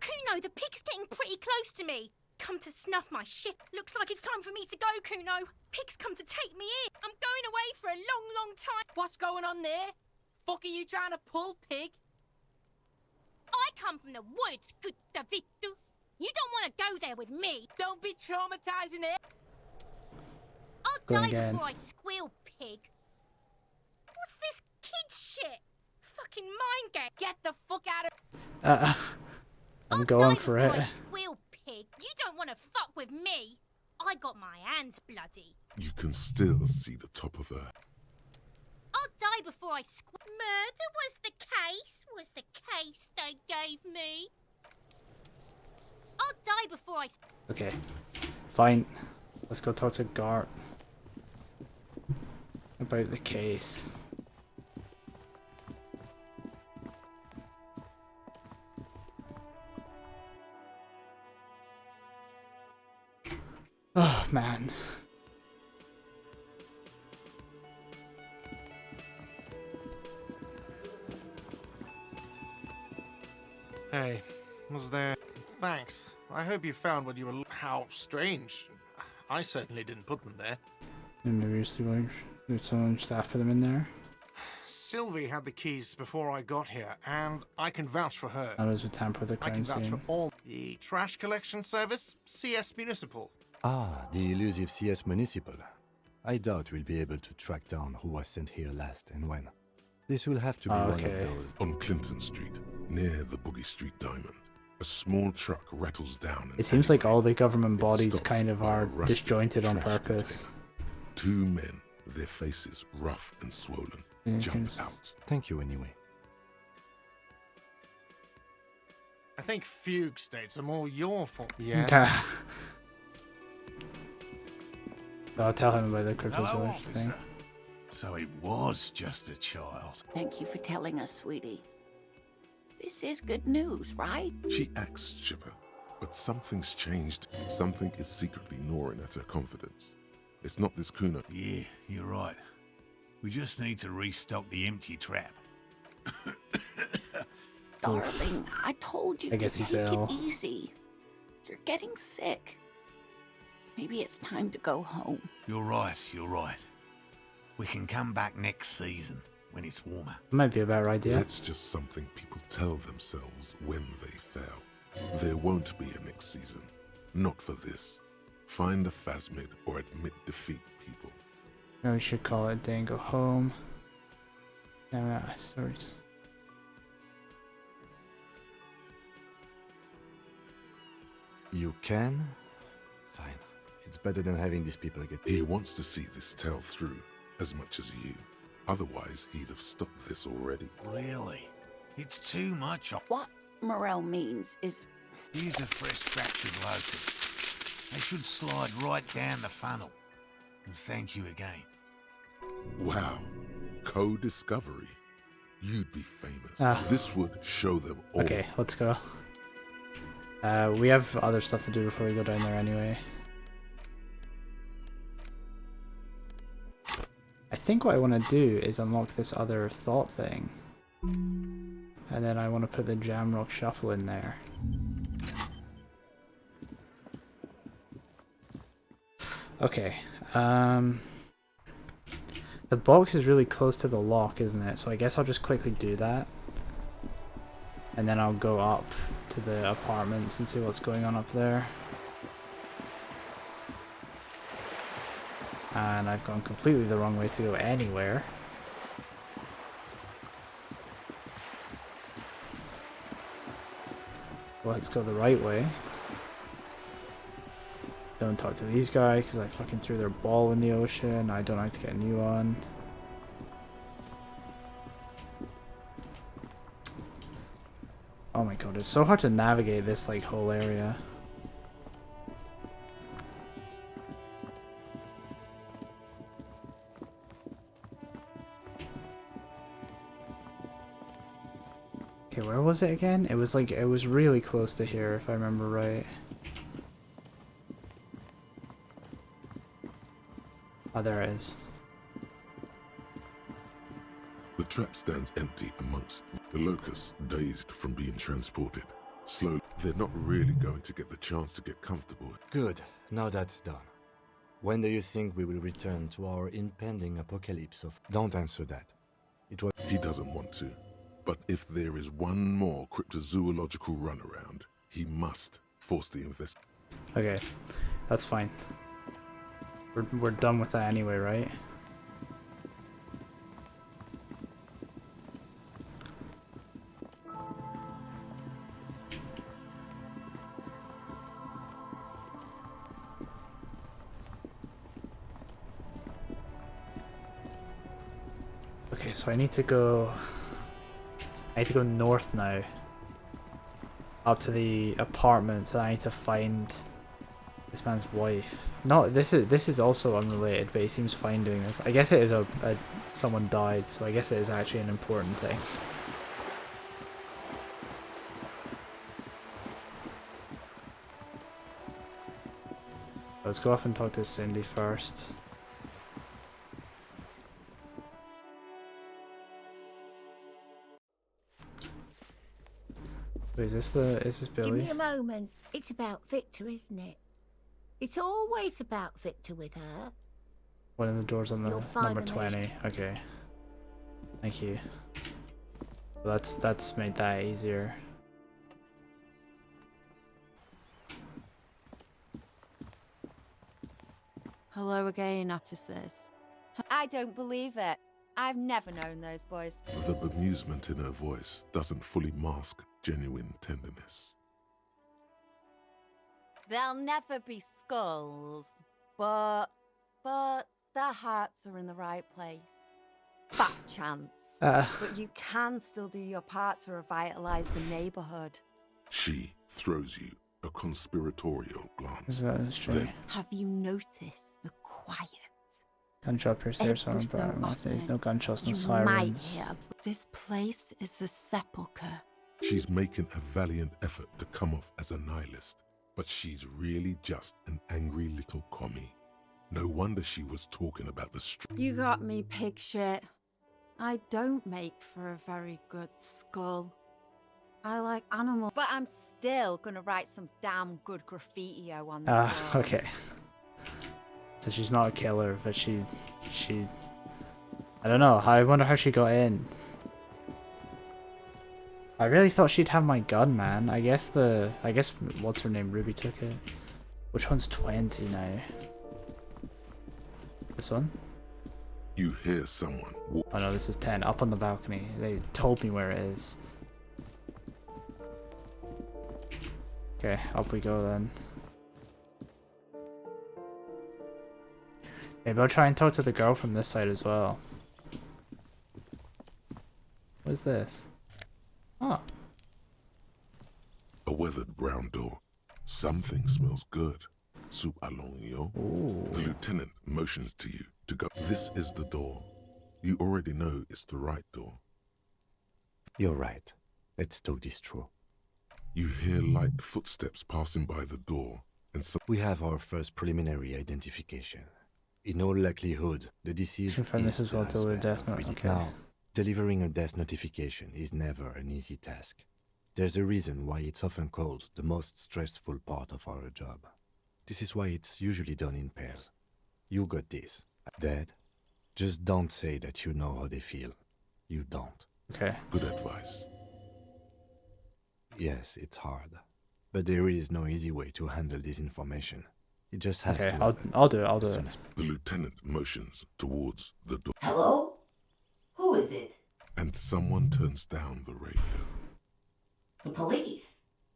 Kuno, the pig's getting pretty close to me. Come to snuff my shit. Looks like it's time for me to go, Kuno. Pig's come to take me in. I'm going away for a long, long time. What's going on there? Fuck are you trying to pull, pig? I come from the woods, good Davidu. You don't want to go there with me. Don't be traumatizing it. I'll Go die again. before I squeal, pig. What's this kid shit? Fucking mind game. Get the fuck out of... I'm I'll going die for before it. I squeal, pig. You don't want to fuck with me. I got my hands bloody. You can still see the top of her. die before I Murder was the case they gave me. I'll die before I... Okay, fine. Let's go talk to Gart about the case. Oh, man. Hey, was there... Thanks. I hope you found what you were... How strange. I certainly didn't put them there. Maybe you're someone staff put them in there. Sylvie had the keys before I got here, and I can vouch for her. That was with tamper with the I crime can vouch scene. for all. The trash collection service, CS Municipal. Ah, the elusive CS Municipal. I doubt we'll be able to track down who was sent here last and when. This will have to be one of those. On Clinton Street, near the Boogie Street Diamond, a small truck rattles down. It seems like all the government bodies kind of are disjointed on purpose. Two men, their faces rough and swollen, jump out. Thank you anyway. I think fugue states are more your fault. Yeah. I'll tell him about the cryptozoology thing. So he was just a child. Thank you for telling us, sweetie. This is good news, right? She acts chipper, but something's changed. Something is secretly gnawing at her confidence. It's not this Kuno. Yeah, you're right. We just need to restock the empty trap. Darling, I told you to take it easy. You're getting sick. Maybe it's time to go home. You're right, you're right. We can come back next season, when it's warmer. Might be a better idea. That's just something people tell themselves when they fail. There won't be a next season. Not for this. Find a phasmid or admit defeat, people. No, we should call it a day and go home. Stories. You can? Fine. It's better than having these people get... He wants to see this tale through as much as you. Otherwise, he'd have stopped this already. Really? It's too much. What Morel means is... Here's a fresh fractured locust. They should slide right down the funnel. And thank you again. Wow. Co-discovery. You'd be famous. This would show them all. Okay, let's go. We have other stuff to do before we go down there anyway. I think what I want to do is unlock this other thought thing. And then I want to put the Jamrock Shuffle in there. Okay. The box is really close to the lock, isn't it? So I guess I'll just quickly do that. And then I'll go up to the apartments and see what's going on up there. And I've gone completely the wrong way to go anywhere. Let's go the right way. Don't talk to these guys because I fucking threw their ball in the ocean. I don't have to get a new one. Oh my god, it's so hard to navigate this like whole area. Okay, where was it again? It was like, it was really close to here if I remember right. Oh, there it is. The trap stands empty amongst the locusts, dazed from being transported. Slowly, they're not really going to get the chance to get comfortable. Good. Now that's done. When do you think we will return to our impending apocalypse of... Don't answer that. It was... He doesn't want to. But if there is one more cryptozoological runaround, he must force the invest. Okay, that's fine. We're done with that anyway, right? Okay, so I need to go north now. Up to the apartments, and I need to find this man's wife. No, this is also unrelated, but he seems fine doing this. I guess it is someone died, so I guess it is actually an important thing. Let's go up and talk to Cindy first. Wait, is this Billy? Give me a moment. It's about Victor, isn't it? It's always about Victor with her. One of the doors on the number 20. Okay. Thank you. Well, that's made that easier. Hello again, officers. I don't believe it. I've never known those boys. The bemusement in her voice doesn't fully mask genuine tenderness. There'll never be skulls, but their hearts are in the right place. Fat chance. But you can still do your part to revitalize the neighborhood. She throws you a conspiratorial glance. That's true. Then, Have you noticed the quiet? Gunshot per stairs, there's no gunshots, no sirens. This place is a sepulcher. she's making a valiant effort to come off as a nihilist, but she's really just an angry little commie. No wonder she was talking about the You got me, pig shit. I don't make for a very good skull. I like animals, but I'm still gonna write some damn good graffiti-o on this wall. Okay. So she's not a killer, but she I don't know. I wonder how she got in. I really thought she'd have my gun, man. I guess what's her name? Ruby took it. Which one's 20 now? This one? You hear someone walk. Oh no, this is 10. Up on the balcony. They told me where it is. Okay, up we go then. Maybe I'll try and talk to the girl from this side as well. What's this? Oh. A weathered brown door. Something smells good. Soup along yo. The lieutenant motions to you to go. This is the door. You already know it's the right door. You're right. Let's talk this through. You hear light footsteps passing by the door, and we have our first preliminary identification. In all likelihood, the deceased confirm this as well till the death note. Okay. Now, delivering a death notification is never an easy task. There's a reason why it's often called the most stressful part of our job. This is why it's usually done in pairs. You got this. Dead? Just don't say that you know how they feel. You don't. Okay. Good advice. Yes, it's hard. But there is no easy way to handle this information. It just has to. I'll do it. The lieutenant motions towards the door. Hello? Who is it? And someone turns down the radio. The police.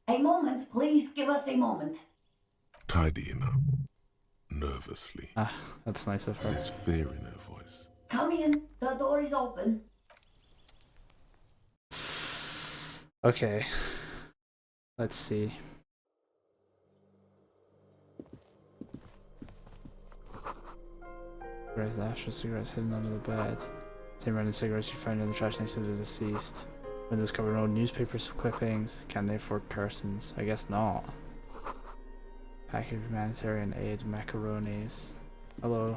A moment, please give us a moment. Tidying up. Nervously. Ah, that's nice of her. There's fear in her voice. Come in. The door is open. Okay. Let's see. Cigarettes, ashes, cigarettes hidden under the bed. Same random cigarettes you found in the trash next to the deceased. Windows covered in old newspapers, clippings. Can they afford persons? I guess not. Package of humanitarian aid, macaronis. Hello.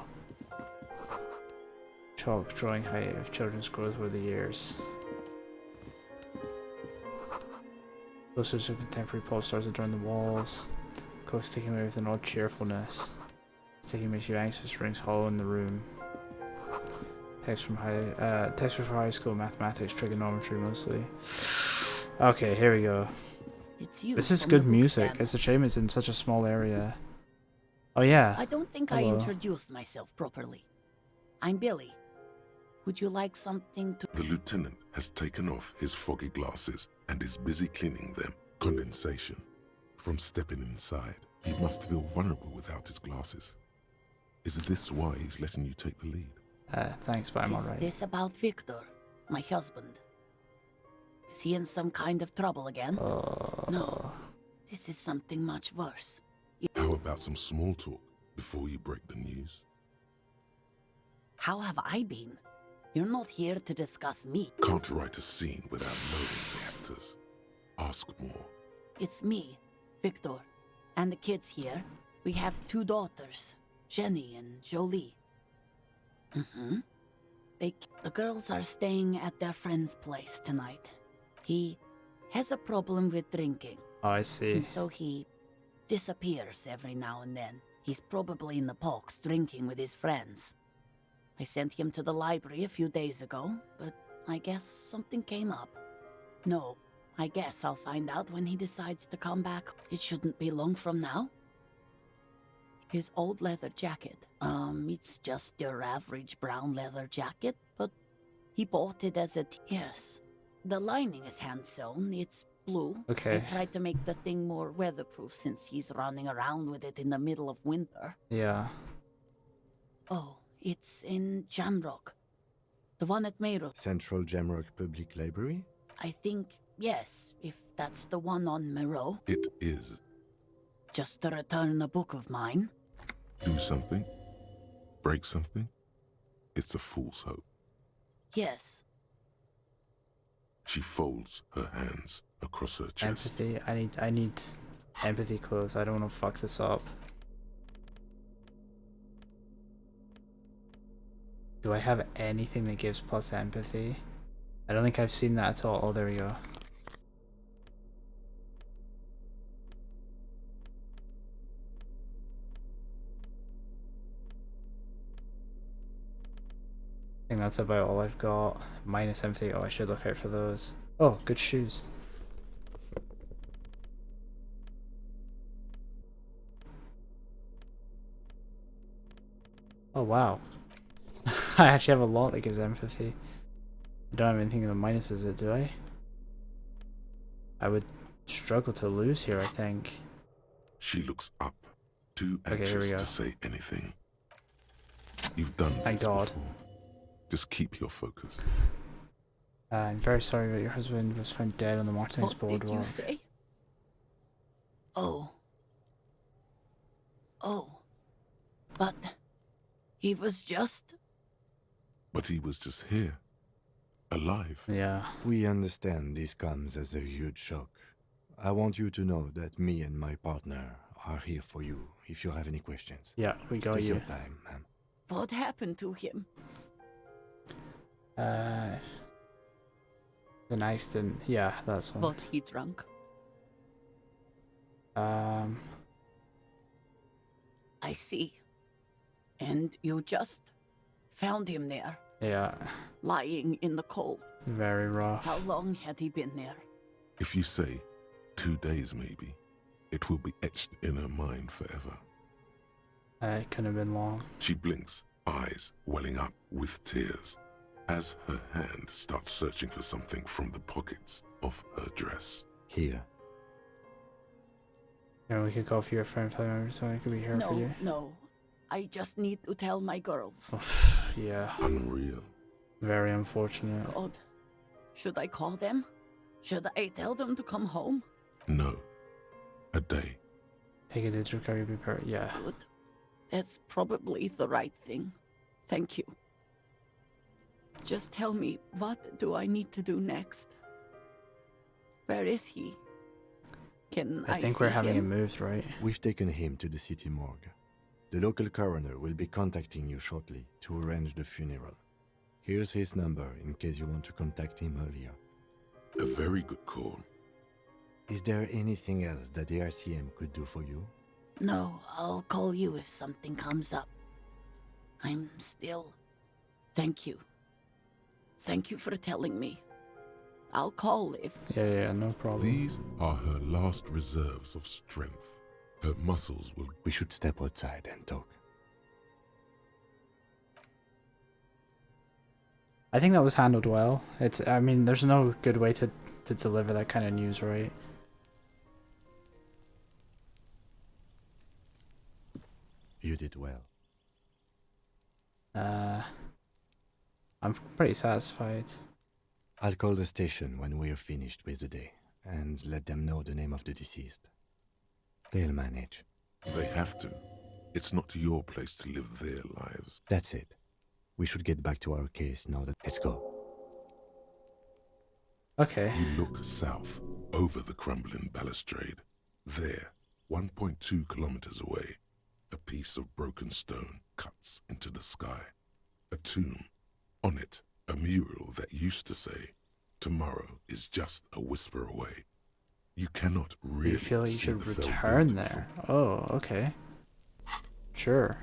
Chalk drawing height of children's growth over the years. Posters of contemporary pop stars adorn the walls. Close taking away with an odd cheerfulness. Taking makes you anxious, rings hollow in the room. Text before high school, mathematics, trigonometry mostly. Okay, here we go. This is good music. It's a shame it's in such a small area. Oh yeah. I don't think I introduced myself properly. I'm Billy. Would you like something to... The lieutenant has taken off his foggy glasses and is busy cleaning them. Condensation. From stepping inside, he must feel vulnerable without his glasses. Is this why he's letting you take the lead? Thanks, but I'm Is alright. this about Victor, my husband? Is he in some kind of trouble again? No. This is something much worse. How about some small talk before you break the news? How have I been? You're not here to discuss me. Can't write a scene without knowing the actors. Ask more. It's me, Victor, and the kids here. We have 2 daughters, Jenny and Jolie. The girls are staying at their friend's place tonight. He has a problem with drinking. Oh, I see. And so he disappears every now and then. He's probably in the parks drinking with his friends. I sent him to the library a few days ago, but I guess something came up. No, I guess I'll find out when he decides to come back. It shouldn't be long from now. His old leather jacket. It's just your average brown leather jacket, but he bought it as a... Yes. The lining is hand-sewn. It's blue. Okay. I tried to make the thing more weatherproof since he's running around with it in the middle of winter. Yeah. Oh, it's in Jamrock. The one at Mayro. Central Jamrock Public Library? I think, yes, if that's the one on Mero. It is. Just to return a book of mine. Do something? Break something? It's a fool's hope. Yes. She folds her hands across her chest. Empathy. I need empathy clothes. I don't want to fuck this up. Do I have anything that gives plus empathy? I don't think I've seen that at all. Oh, there we go. I think that's about all I've got. Minus empathy. Oh, I should look out for those. Oh, good shoes. Oh, wow. I actually have a lot that gives empathy. I don't have anything in the minuses, do I? I would struggle to lose here, I think. She looks up, too Okay, here we anxious go. to say anything. You've done Thank this God. before. Just keep your focus. I'm very sorry that your husband was found dead on the Martinez What did boardwalk. you say? Oh. Oh. But he was just... But he was just here. Alive. Yeah. We understand this comes as a huge shock. I want you to know that me and my partner are here for you if you have any questions. Yeah, we got Take you. your time, ma'am. What happened to him? The accident. Yeah, that's one. Was he drunk? Um, I see. And you just found him there, yeah, lying in the cold. very rough. How long had he been there? If you say 2 days maybe, it will be etched in her mind forever. It couldn't have been long. She blinks, eyes welling up with tears, as her hand starts searching for something from the pockets of her dress. Here. You know, we could go for your friend, family member, so I could be here for you. No. I just need to tell my girls. Yeah. Unreal. Very unfortunate. God. Should I call them? Should I tell them to come home? No. A day. Take a day to recover, be perfect. Yeah. Good. That's probably the right thing. Thank you. Just tell me, what do I need to do next? Where is he? Can I think see we're having him? him moved, right? We've taken him to the city morgue. The local coroner will be contacting you shortly to arrange the funeral. Here's his number in case you want to contact him earlier. A very good call. Is there anything else that the RCM could do for you? No, I'll call you if something comes up. I'm still... Thank you. Thank you for telling me. I'll call if... Yeah, no problem. These are her last reserves of strength. Her muscles will... We should step outside and talk. I think that was handled well. I mean, there's no good way to deliver that kind of news, right? You did well. I'm pretty satisfied. I'll call the station when we're finished with the day, and let them know the name of the deceased. They'll manage. They have to. It's not your place to live their lives. That's it. We should get back to our case now that... Let's go. Okay. You look south, over the crumbling balustrade. There, 1.2 kilometers away, a piece of broken stone cuts into the sky. A tomb. On it, a mural that used to say, "Tomorrow is just a whisper away." You cannot really You feel like you see should the fell return building there. Oh, okay. Sure.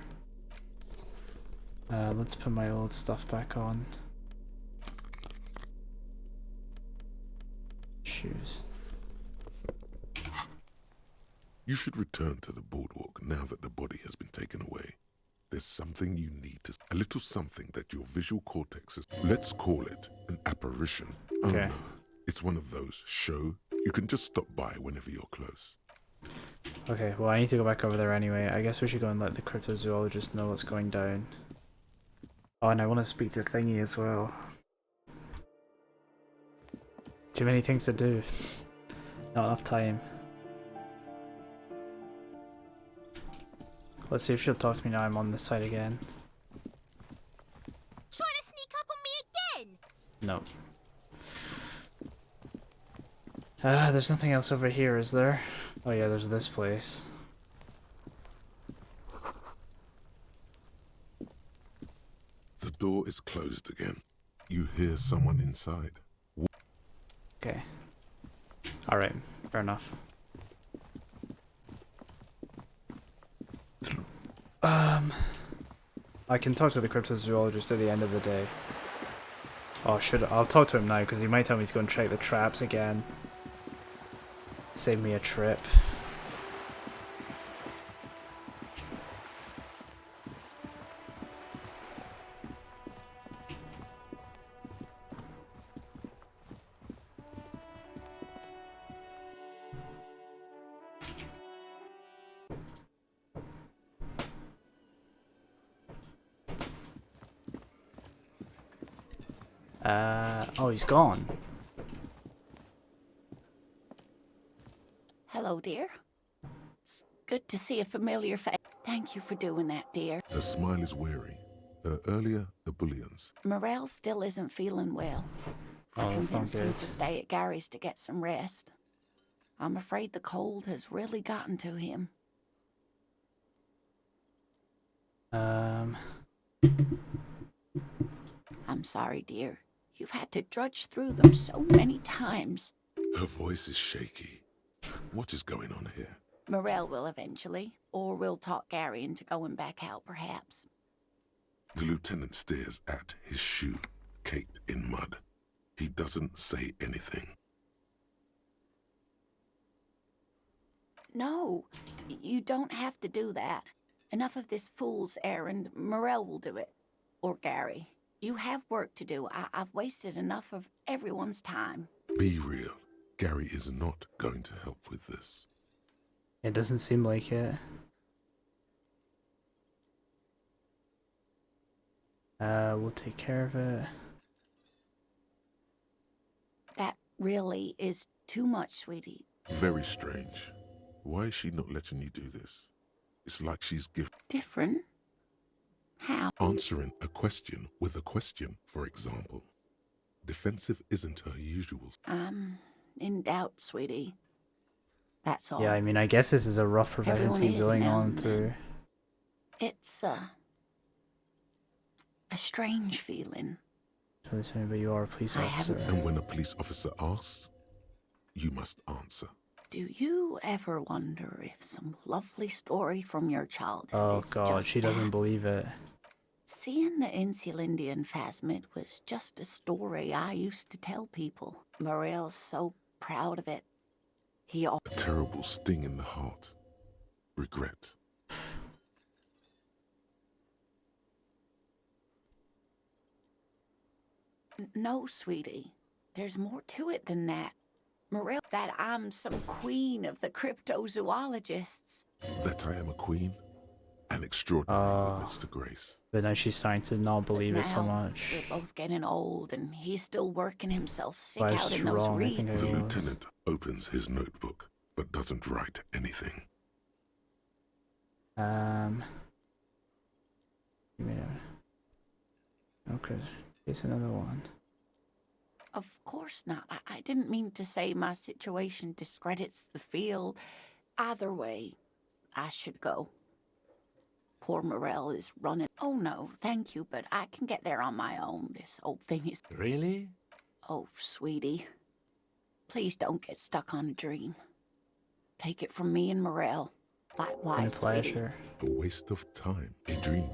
Let's put my old stuff back on. Shoes. You should return to the boardwalk now that the body has been taken away. There's something you need to... A little something that your visual cortex is... Let's call it an apparition. Okay. Oh no, it's one of those show. You can just stop by whenever you're close. Okay, well I need to go back over there anyway. I guess we should go and let the cryptozoologist know what's going down. Oh, and I want to speak to Thingy as well. Too many things to do. Not enough time. Let's see if she'll talk to me now I'm on this side again. Trying to sneak up on me again? No. There's nothing else over here, is there? Oh yeah, there's this place. The door is closed again. You hear someone inside. Okay. Alright, fair enough. I can talk to the cryptozoologist at the end of the day. Oh, I'll talk to him now because he might tell me to go and check the traps again. Save me a trip. Oh, he's gone. Hello, dear. It's good to see a familiar face. Thank you for doing that, dear. Her smile is weary. Her earlier ebullience. Morel still isn't feeling well. Oh, I that's not convinced him good. to stay at Gary's to get some rest. I'm afraid the cold has really gotten to him. I'm sorry, dear. You've had to drudge through them so many times. Her voice is shaky. What is going on here? Morel will eventually, or we'll talk Gary into going back out, perhaps. The lieutenant stares at his shoe, caked in mud. He doesn't say anything. No, you don't have to do that. Enough of this fool's errand. Morel will do it. Or Gary. You have work to do. I've wasted enough of everyone's time. Be real. Gary is not going to help with this. It doesn't seem like it. We'll take care of it. That really is too much, sweetie. Very strange. Why is she not letting you do this? It's like she's Different? How? Answering a question with a question, for example. Defensive isn't her usual. I'm in doubt, sweetie. That's all. Yeah, I mean, I guess this is a rough Everyone pregnancy is going now on and then. through. It's a strange feeling. So this but you are a police I officer. And when a police officer asks, you must answer. Do you ever wonder if some lovely story from your childhood Oh is god, just she doesn't that? believe it. Seeing the Insulindian phasmid was just a story I used to tell people. Morel's so proud of it. He A terrible sting in the heart. Regret. No, sweetie. There's more to it than that. Morel, that I'm some queen of the cryptozoologists. That I am a queen? An extraordinary Mr. Grace. But now she's starting to not believe it so Now, much. we're both getting old, and he's still working himself sick Well, I was out just in those wrong. I reeds. think I The was. lieutenant opens his notebook, but doesn't write anything. Give me a... Okay, here's another one. Of course not. I didn't mean to say my situation discredits the field. Either way, I should go. Poor Morel is running. Oh no, thank you, but I can get there on my own. This old thing is... Really? Oh, sweetie. Please don't get stuck on a dream. Take it from me and Morel. Likewise, sweetie. Pleasure. A waste of time. A dream.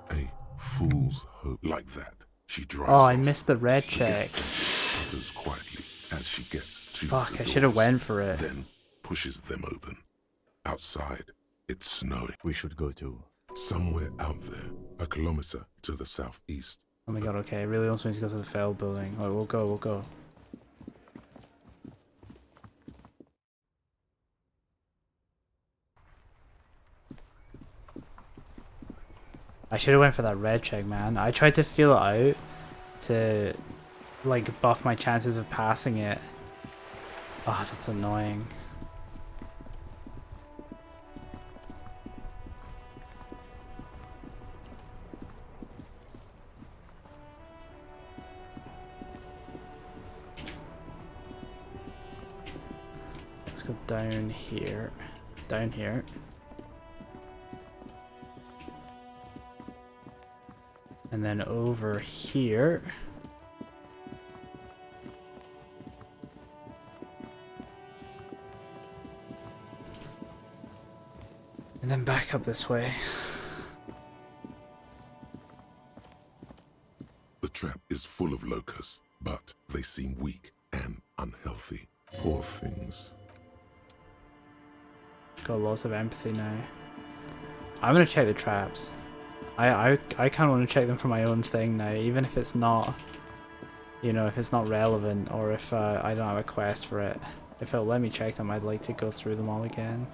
A fool's hope. Like that, she drives Oh, I off. missed the red check. Utters quietly as she gets to Fuck, the I should have doors, went for it. Then pushes them open. Outside, it's snowing. We should go to... Somewhere out there, a kilometer to the southeast. Oh my god, okay, it really wants me to go to the Fell building. Alright, we'll go. I should have went for that red check, man. I tried to feel it out to, like, buff my chances of passing it. Oh, that's annoying. Let's go down here. Down here. And then over here. And then back up this way. The trap is full of locusts, but they seem weak and unhealthy. Poor things. Got lots of empathy now. I'm gonna check the traps. I kind of want to check them for my own thing now, even if it's not, you know, if it's not relevant, or if I don't have a quest for it. If it'll let me check them, I'd like to go through them all again.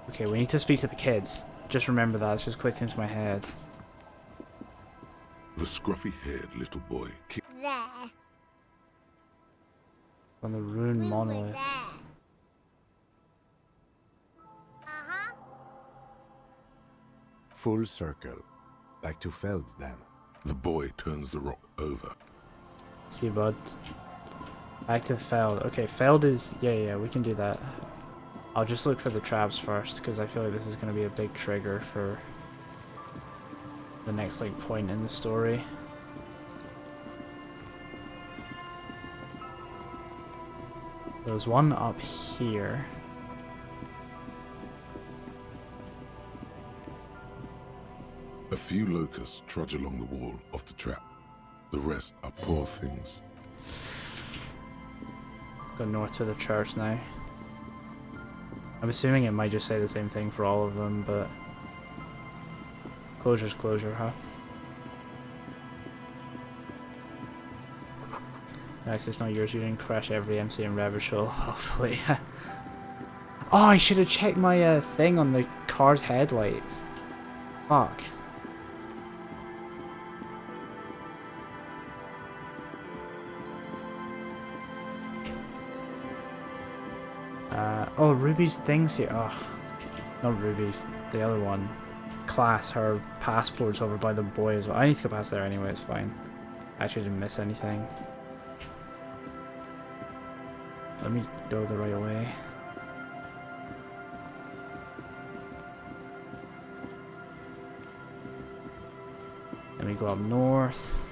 Okay, we need to speak to the kids. Just remember that, it's just clicked into my head. The scruffy-haired little boy. There. On the rune monoliths. Full circle. Back to Feld, then. The boy turns the rock over. See you, bud. Back to Feld. Okay, Feld is... Yeah, we can do that. I'll just look for the traps first, because I feel like this is going to be a big trigger for the next, like, point in the story. There's one up here. A few locusts trudge along the wall of the trap. The rest are poor things. Go north to the church now. I'm assuming it might just say the same thing for all of them, but... Closure's closure, huh? Nice, it's not yours. You didn't crash every MC and Rabbit show, hopefully. Oh, I should have checked my thing on the car's headlights. Fuck. Oh, Ruby's thing's here. Oh, not Ruby, the other one. Class, her passport's over by the boy as well. I need to go past there anyway, it's fine. I actually didn't miss anything. Let me go the right way. Let me go up north.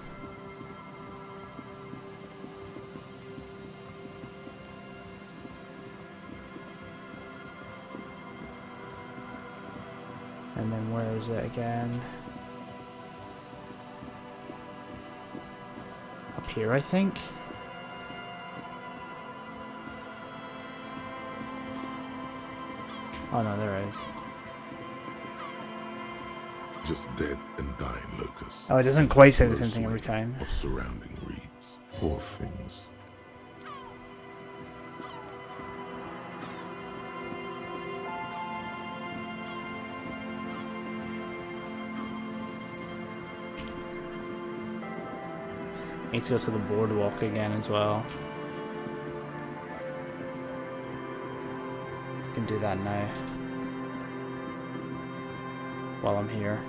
And then where is it again? Up here, I think. Oh no, there it is. Just dead and dying locusts. Oh, it doesn't quite say the Slow same thing every sway time. Of surrounding reeds. Poor things. Need to go to the boardwalk again as well. I can do that now. While I'm here.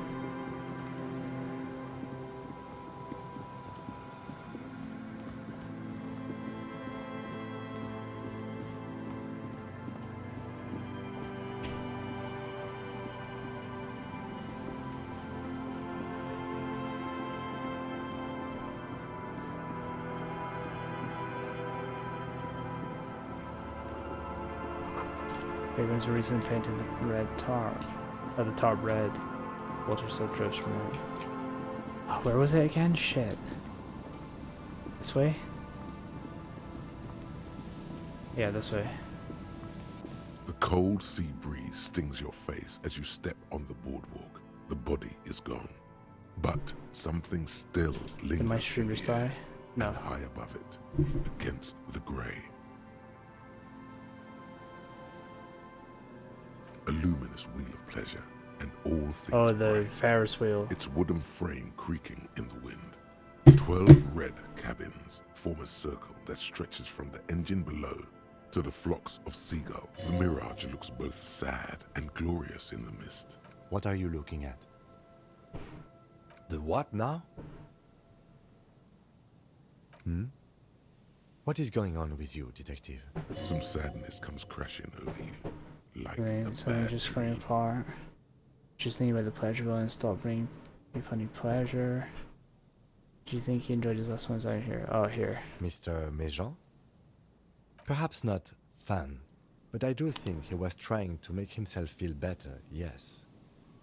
Patrons are recently painted the red tarp. The tarp red. Water still drips from it. Oh, where was it again? Shit. This way? Yeah, this way. The cold sea breeze stings your face as you step on the boardwalk. The body is gone. But something still lingers. Did my stream just die? No. And high above it, against the grey. A luminous wheel of pleasure, and all things Oh, the bright. Ferris wheel. Its wooden frame creaking in the wind. 12 red cabins form a circle that stretches from the engine below to the flocks of seagull. The mirage looks both sad and glorious in the mist. What are you looking at? The what now? What is going on with you, detective? Some sadness comes crashing over you. Like Right, a something bad just dream. falling apart. Just thinking about the pleasure wheel and stop bringing people any pleasure. Do you think he enjoyed his last ones out here? Oh, here. Mr. Méjean? Perhaps not fun, but I do think he was trying to make himself feel better, yes.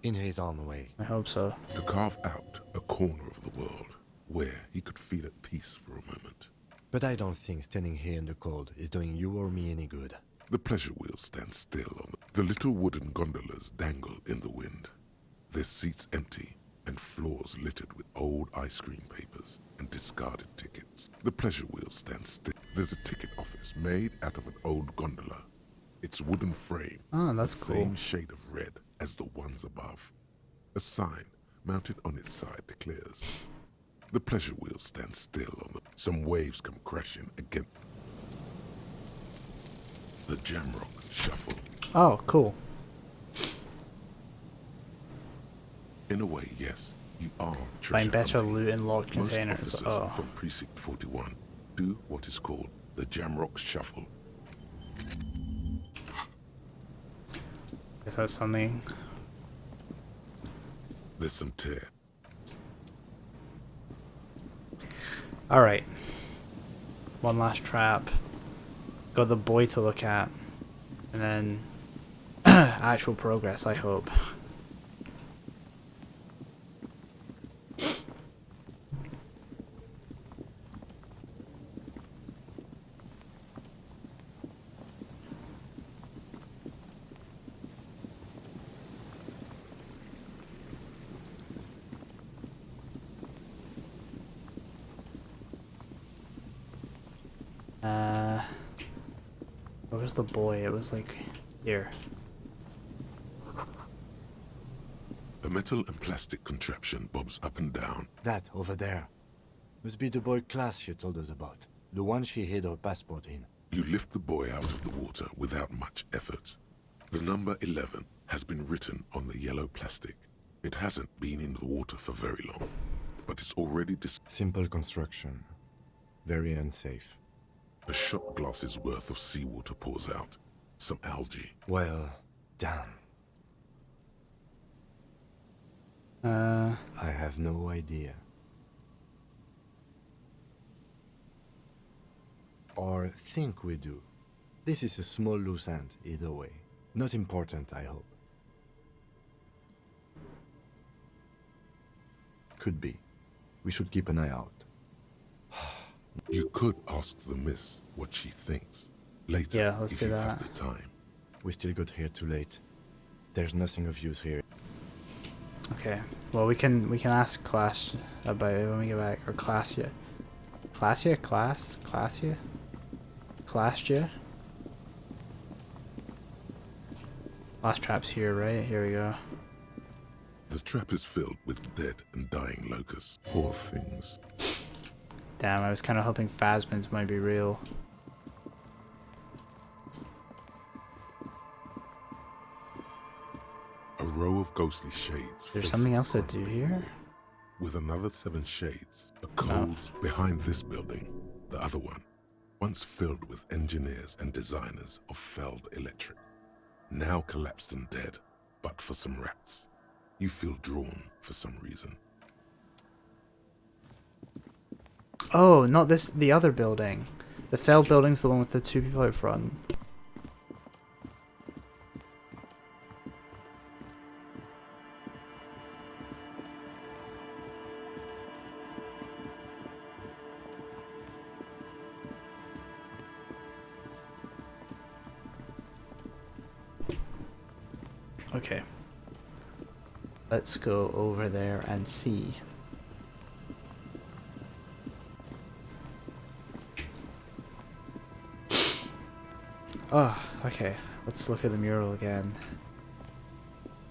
In his own way. I hope so. To carve out a corner of the world where he could feel at peace for a moment. But I don't think standing here in the cold is doing you or me any good. The pleasure wheel stands still on the little wooden gondolas dangle in the wind. Their seats empty and floors littered with old ice cream papers and discarded tickets. The pleasure wheel stands still. There's a ticket office made out of an old gondola. Its wooden frame, Oh, that's the cool. same shade of red as the ones above. A sign mounted on its side declares, "The pleasure wheel stands still on the..." Some waves come crashing against the Jamrock Shuffle. Oh, cool. In a way, yes, you are Find treasure better hunting. loot in locked Most containers. officers Oh. from Precinct 41 do what is called the Jamrock Shuffle. Guess that's something. There's some tear. Alright. One last trap. Got the boy to look at. And then actual progress, I hope. Where was the boy? It was like here. A metal and plastic contraption bobs up and down. That over there. Must be the boy Class you told us about. The one she hid her passport in. You lift the boy out of the water without much effort. The number 11 has been written on the yellow plastic. It hasn't been in the water for very long, but it's already Simple construction. Very unsafe. A shot glass's worth of seawater pours out. Some algae. Well, damn. I have no idea. Or think we do. This is a small loose end, either way. Not important, I hope. Could be. We should keep an eye out. You could ask the miss what she thinks. Later, Yeah, let's if do you that. have the time. We still got here too late. There's nothing of use here. Okay. Well, we can ask Class about it when we get back, or Classia. Classia? Classia? Classia? Last trap's here, right? Here we go. The trap is filled with dead and dying locusts. Poor things. Damn, I was kind of hoping phasmids might be real. A row of ghostly shades. There's something else to do here? With another 7 shades, a code behind this building, the other one, once filled with engineers and designers of Feld Electric, now collapsed and dead, but for some rats. You feel drawn for some reason. Oh, not this, the other building. The Feld building's the one with the 2 people out front. Okay. Let's go over there and see. Oh, okay. Let's look at the mural again.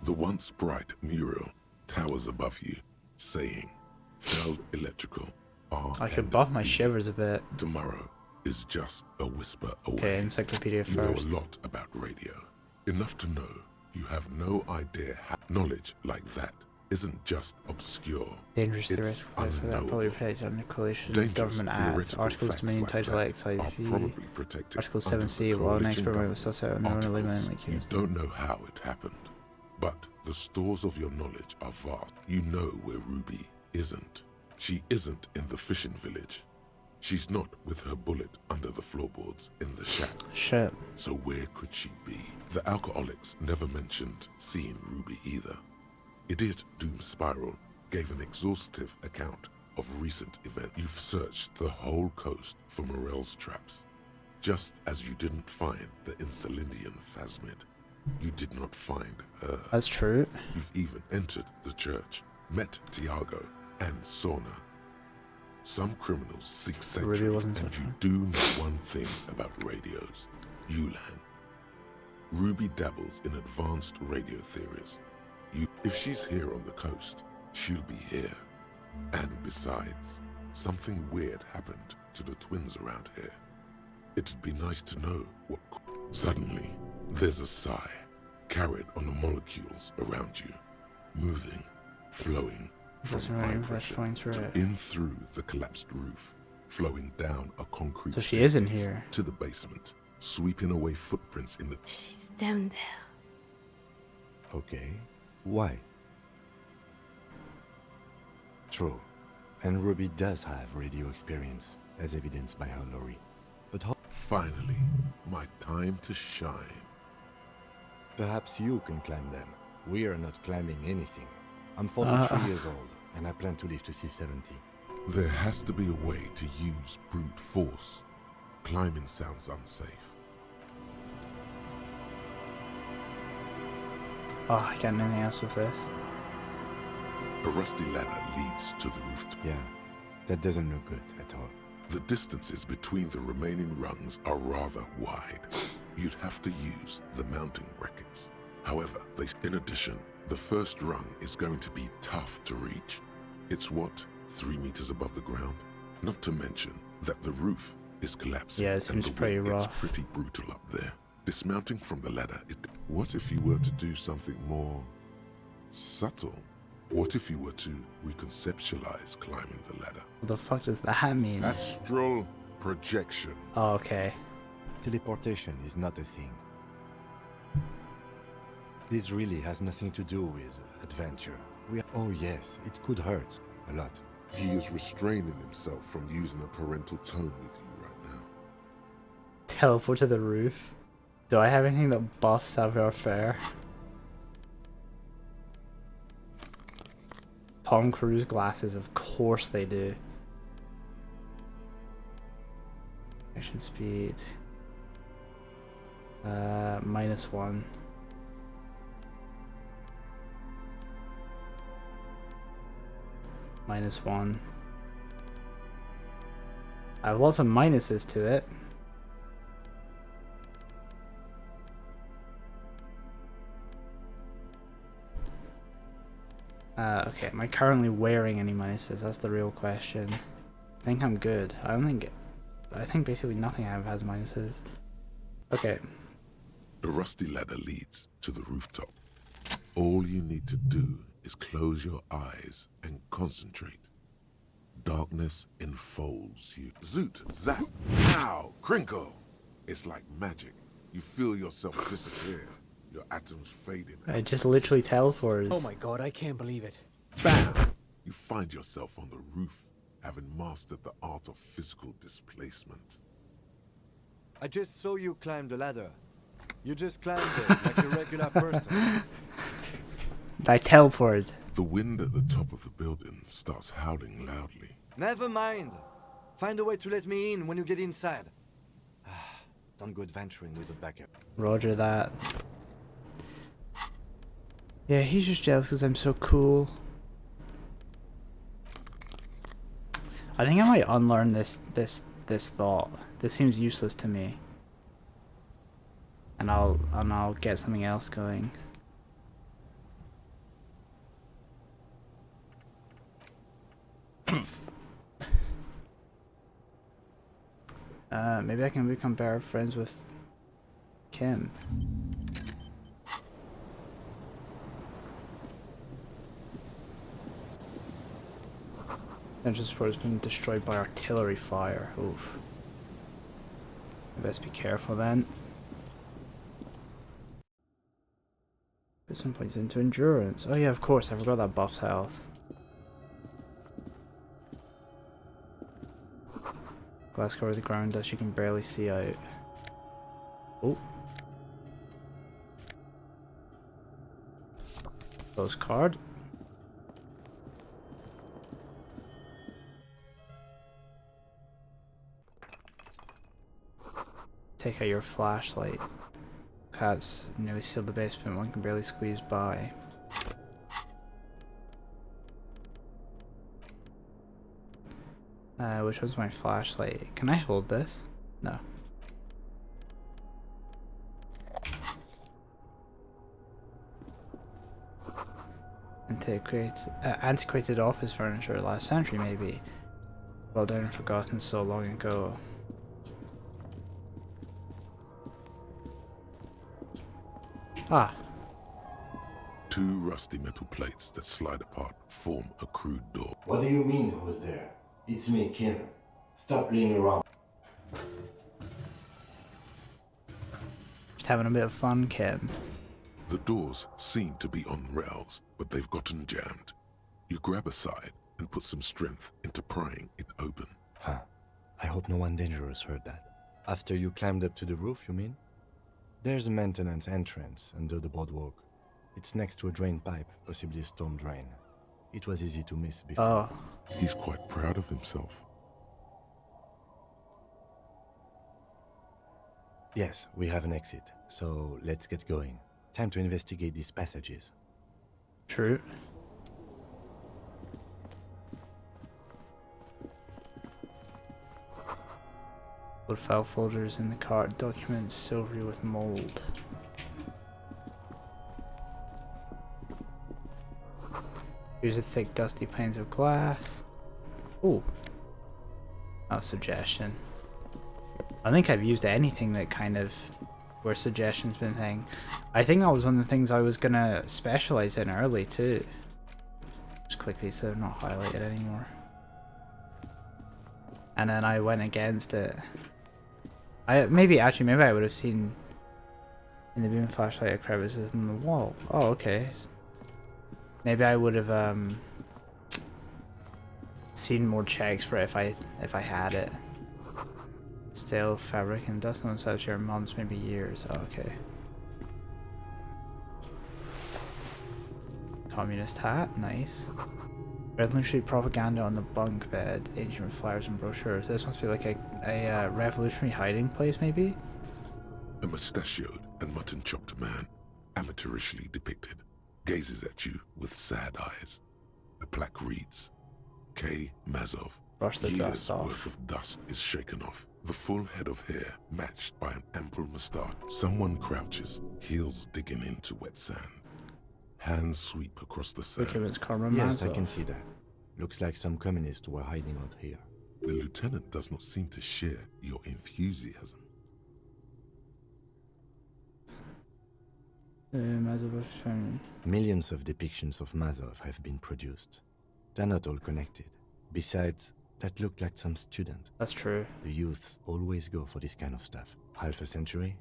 The once bright mural towers above you, saying, Feld Electrical R. I could buff my shivers a bit. Tomorrow is just a whisper away. Okay, encyclopedia You know first. a lot about radio. Enough to know you have no idea how knowledge like that isn't just obscure. Dangerous to the it's risk for that probably protected under coalition government acts. Articles Dominion Title XIV. Article 7C, while an experiment was sussed out and known eliminating You don't know how it happened, but the stores of your knowledge are vast. You know where Ruby isn't. She isn't in the fishing village. She's not with her bullet under the floorboards in the shack. Shit. So where could she be? The alcoholics never mentioned seeing Ruby either. Idiot Doom Spiral gave an exhaustive account of recent events. You've searched the whole coast for Morel's traps, just as you didn't find the Insulindian phasmid. You did not find her. That's true. You've even entered the church, met Tiago and Sorna. Some criminals seek sanctuary, and you do know one thing about radios. Ulan. Ruby dabbles in advanced radio theories. If she's here on the coast, she'll be here. And besides, something weird happened to the twins around here. It'd be nice to know what... Suddenly, there's a sigh, carried on the molecules around you, moving, flowing, from high pressure to in through the collapsed roof, flowing down a concrete So she is in staircase here. to the basement, sweeping away footprints in the... She's down there. Okay. Why? True. And Ruby does have radio experience, as evidenced by her lorry. But how... Finally, my time to shine. Perhaps you can climb them. We are not climbing anything. I'm 43 years old, and I plan to live to see 70. There has to be a way to use brute force. Climbing sounds unsafe. Oh, I can't do anything else with this. A rusty ladder leads to the rooftop. Yeah, that doesn't look good at all. The distances between the remaining rungs are rather wide. You'd have to use the mounting brackets. However, in addition, the first rung is going to be tough to reach. It's what, 3 meters above the ground? Not to mention that the roof is collapsing. Yeah, it seems pretty rough. It's pretty brutal up there. Dismounting from the ladder, what if you were to do something more subtle? What if you were to reconceptualize climbing the ladder? What the fuck does that mean? Astral projection. Oh, okay. Teleportation is not a thing. This really has nothing to do with adventure. Oh yes, it could hurt a lot. He is restraining himself from using a parental tone with you right now. Teleport to the roof. Do I have anything that buffs savoir-faire? Tom Cruise glasses, of course they do. Action speed. -1. -1. I have lots of minuses to it. Okay, am I currently wearing any minuses? That's the real question. I think I'm good. I think basically nothing I have has minuses. Okay. The rusty ladder leads to the rooftop. All you need to do is close your eyes and concentrate. Darkness enfolds you. Zoot, zap, pow, crinkle. It's like magic. You feel yourself disappear. Your atoms fading. I just literally teleported. Oh my god, I can't believe it. Bam! You find yourself on the roof, having mastered the art of physical displacement. I just saw you climb the ladder. You just climbed it like a regular person. I teleported. The wind at the top of the building starts howling loudly. Never mind. Find a way to let me in when you get inside. Don't go adventuring with a backup. Roger that. Yeah, he's just jealous because I'm so cool. I think I might unlearn this thought. This seems useless to me. And I'll get something else going. Maybe I can become better friends with Kim. Central support has been destroyed by artillery fire. Oof. I best be careful then. Put some points into endurance. Oh yeah, of course, I forgot that buffs health. Glass cover the ground that you can barely see out. Oh. Postcard. Take out your flashlight. Perhaps nearly sealed the basement, one can barely squeeze by. Which one's my flashlight? Can I hold this? No. Antiquated office furniture, last century maybe. Well done and forgotten so long ago. Ah. Two rusty metal plates that slide apart form a crude door. What do you mean, who's there? It's me, Kim. Stop playing around. Just having a bit of fun, Kim. The doors seem to be on rails, but they've gotten jammed. You grab a side and put some strength into prying it open. Huh. I hope no one dangerous heard that. After you climbed up to the roof, you mean? There's a maintenance entrance under the boardwalk. It's next to a drain pipe, possibly a storm drain. It was easy to miss before. Oh. He's quite proud of himself. Yes, we have an exit, so let's get going. Time to investigate these passages. True. Old file folders in the cart, documents silvery with mold. Here's a thick dusty panes of glass. Ooh. Oh, suggestion. I think I've used anything that kind of where suggestions been a thing. I think that was one of the things I was gonna specialize in early too. Just quickly so they're not highlighted anymore. And then I went against it. Maybe I would have seen in the beam flashlight a crevices in the wall. Oh, okay. Maybe I would have seen more checks for it if I had it. Stale fabric and dust on such here months, maybe years. Oh, okay. Communist hat, nice. Revolutionary propaganda on the bunk bed, ancient flyers and brochures. This must be like a revolutionary hiding place, maybe? A mustachioed and mutton-chopped man, amateurishly depicted, gazes at you with sad eyes. The plaque reads, K. Mazov. Brush the dust off. Worth of dust is shaken off. The full head of hair matched by an ample moustache. Someone crouches, heels digging into wet sand. Hands sweep across the sand. Look at his karma. Yes, I can see that. Looks like some communists were hiding out here. The lieutenant does not seem to share your enthusiasm. Millions of depictions of Mazov have been produced. They're not all connected. Besides, that looked like some student. That's true. The youths always go for this kind of stuff. Half a century?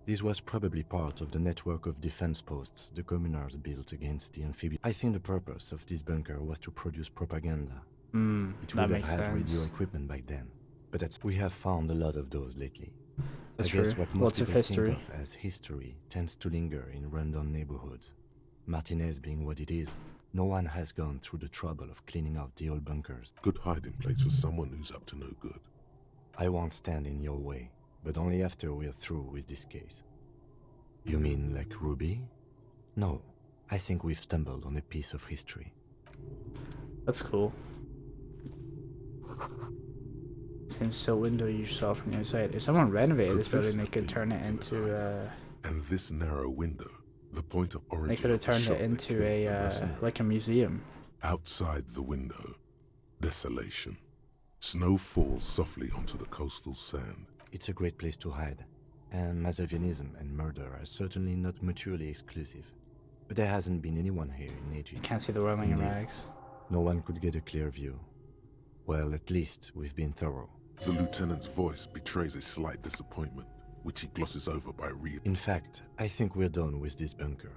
This was probably part of the network of defense posts the communards built against the amphibians. I think the purpose of this bunker was to produce propaganda. It would have had radio equipment back then. But we have found a lot of those lately. That's I guess true. what most Lots of people history. think of as history tends to linger in rundown neighborhoods. Martinez being what it is, no one has gone through the trouble of cleaning out the old bunkers. Good hiding place for someone who's up to no good. I won't stand in your way, but only after we're through with this case. You mean like Ruby? No, I think we've stumbled on a piece of history. That's cool. Same still window you saw from the outside. If someone renovated this building, they could turn it into And this narrow window, the point of origin. they could have turned it into a like a museum. Outside the window, desolation. Snow falls softly onto the coastal sand. It's a great place to hide, and Mazovianism and murder are certainly not mutually exclusive. But there hasn't been anyone here in ages. You can't see the whirling in rags. No one could get a clear view. Well, at least we've been thorough. The lieutenant's voice betrays a slight disappointment, which he glosses over by reading. In fact, I think we're done with this bunker.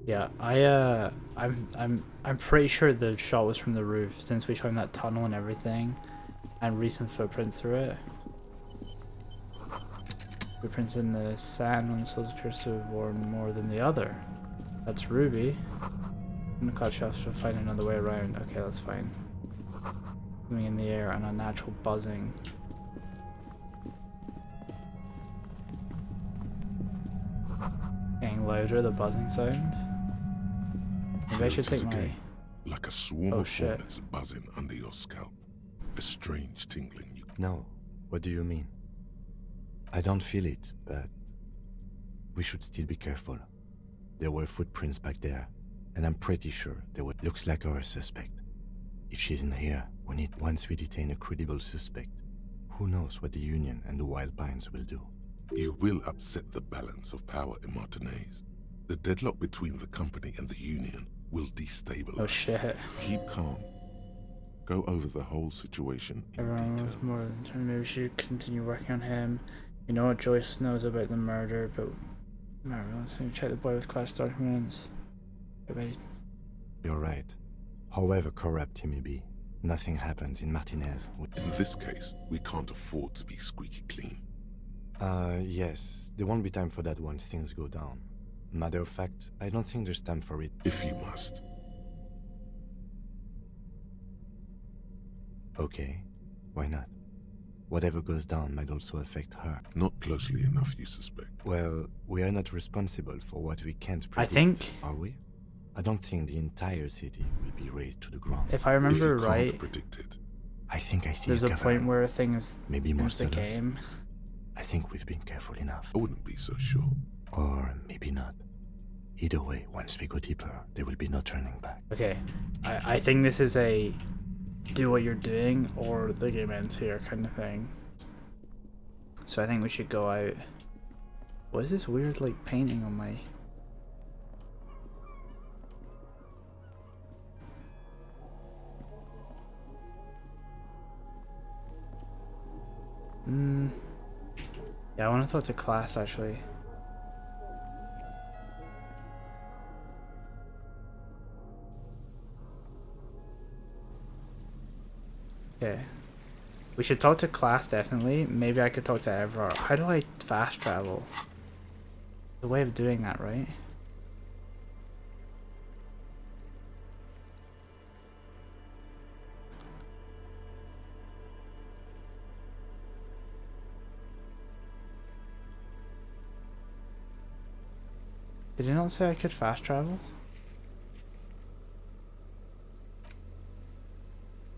Yeah, I'm pretty sure the shot was from the roof, since we found that tunnel and everything, and recent footprints through it. Footprints in the sand on the soles appears to have worn more than the other. That's Ruby. I'm gonna cloud shaft to find another way around. Okay, that's fine. Moving in the air and a natural buzzing. Getting louder, the buzzing sound. Maybe I should take my... Like a swarm of hornets buzzing under your scalp. A strange tingling. No, what do you mean? I don't feel it, but we should still be careful. There were footprints back there, and I'm pretty sure they were. Looks like our suspect. If she's in here, once we detain a credible suspect, who knows what the Union and the Wild Pines will do. You will upset the balance of power in Martinez. The deadlock between the company and the Union will destabilize. Oh shit. Keep calm. Go over the whole situation in Everyone detail. was more than time. Maybe we should continue working on him. You know what Joyce knows about the murder, but... Let's check the boy with class documents. You're right. However corrupt he may be, nothing happens in Martinez. In this case, we can't afford to be squeaky clean. Yes. There won't be time for that once things go down. Matter of fact, I don't think there's time for it. If you must. Okay. Why not? Whatever goes down might also affect her. Not closely enough, you suspect. Well, we are not responsible for what we can't predict, I think... are we? I don't think the entire city will be razed to the ground. If I remember if you right... can't predict it. I think I see there's a point where things... Maybe more the game. I think we've been careful enough. I wouldn't be so sure. Or maybe not. Either way, once we go deeper, there will be no turning back. Okay. I think this is a... do what you're doing or the game ends here kind of thing. So I think we should go out. What is this weird like painting on my... Yeah, I want to talk to class actually. Okay. We should talk to class definitely. Maybe I could talk to Everard. How do I fast travel? The way of doing that, right? Did it not say I could fast travel?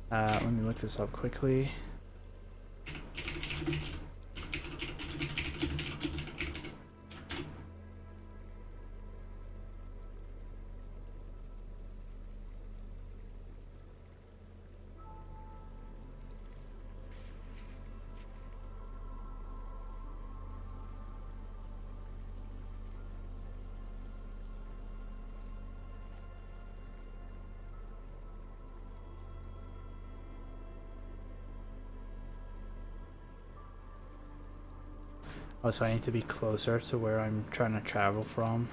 Let me look this up quickly. Oh, so I need to be closer to where I'm trying to travel from.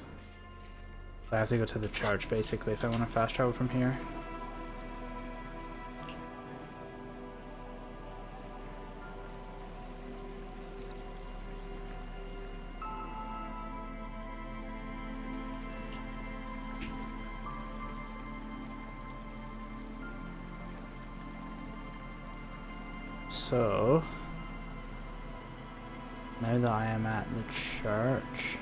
I have to go to the church, basically, if I want to fast travel from here. So, now that I am at the church,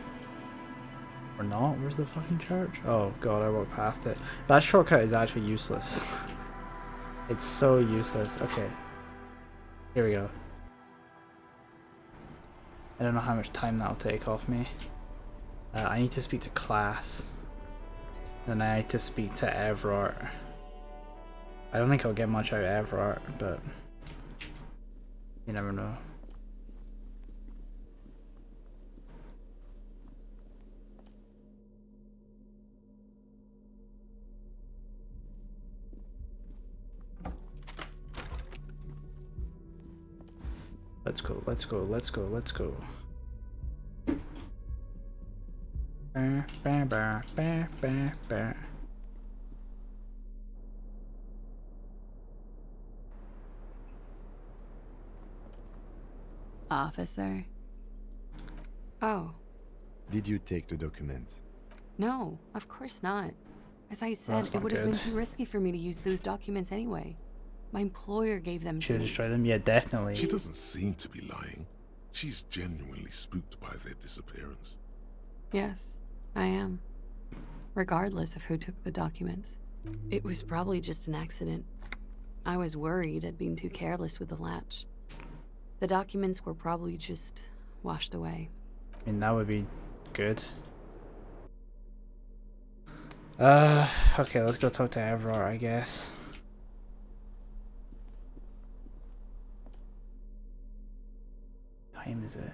or not, where's the fucking church? Oh god, I walked past it. That shortcut is actually useless. It's so useless. Okay, here we go. I don't know how much time that'll take off me. I need to speak to class. Then I need to speak to Everard. I don't think I'll get much out of Everard, but you never know. Let's go, let's go, let's go, let's go. Bah, bah, bah, bah, bah, bah. Officer. Oh. Did you take the documents? No, of course not. As I said, That's it not would have been good. too risky for me to use those documents anyway. My employer gave them to Should have me. destroyed them? Yeah, definitely. She doesn't seem to be lying. She's genuinely spooked by their disappearance. Yes, I am. Regardless of who took the documents. It was probably just an accident. I was worried I'd been too careless with the latch. The documents were probably just washed away. I mean, that would be good. Okay, let's go talk to Everard, I guess. What time is it?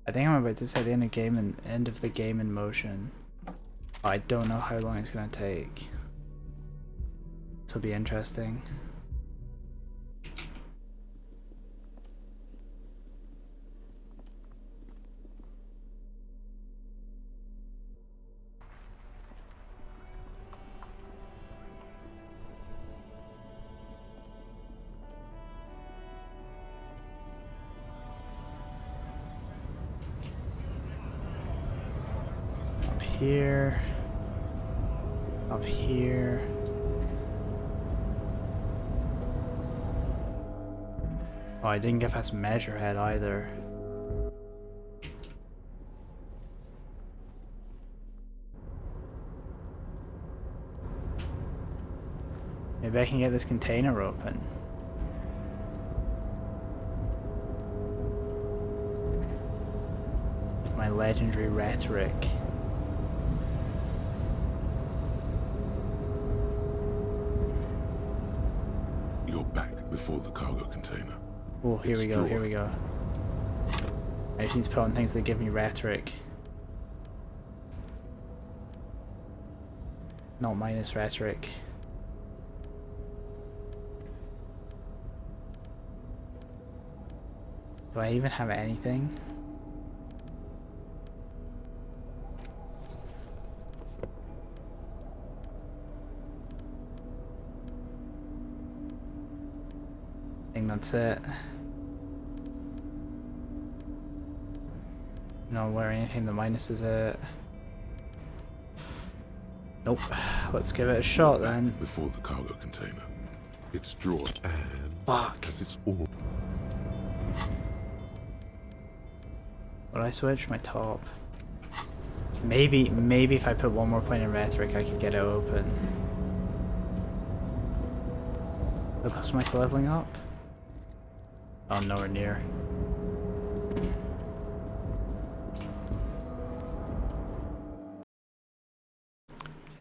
I think I'm about to say the end of the game in motion. I don't know how long it's gonna take. This will be interesting. Up here. Up here. Oh, I didn't get past Measurehead either. Maybe I can get this container open. With my legendary rhetoric. You're back before the cargo container. Oh, here It's we go, drawn. here we go. I just need to put on things that give me rhetoric. Not minus rhetoric. Do I even have anything? I think that's it. Not wearing anything that minuses it. Nope. Let's give it a shot then. Before the cargo container. It's drawn and Fuck. as it's all. Would I switch my top? Maybe if I put one more point in rhetoric I could get it open. How close am I to leveling up? Oh, nowhere near.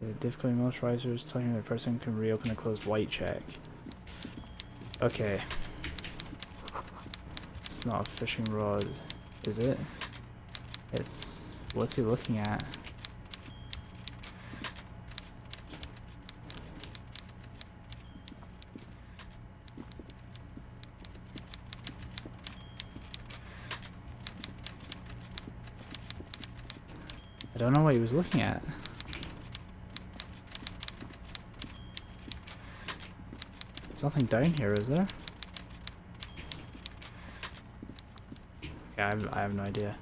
The difficulty most risers telling the person can reopen a closed white check. Okay. It's not a fishing rod, is it? It's... what's he looking at? I don't know what he was looking at. There's nothing down here, is there? Okay, I have no idea.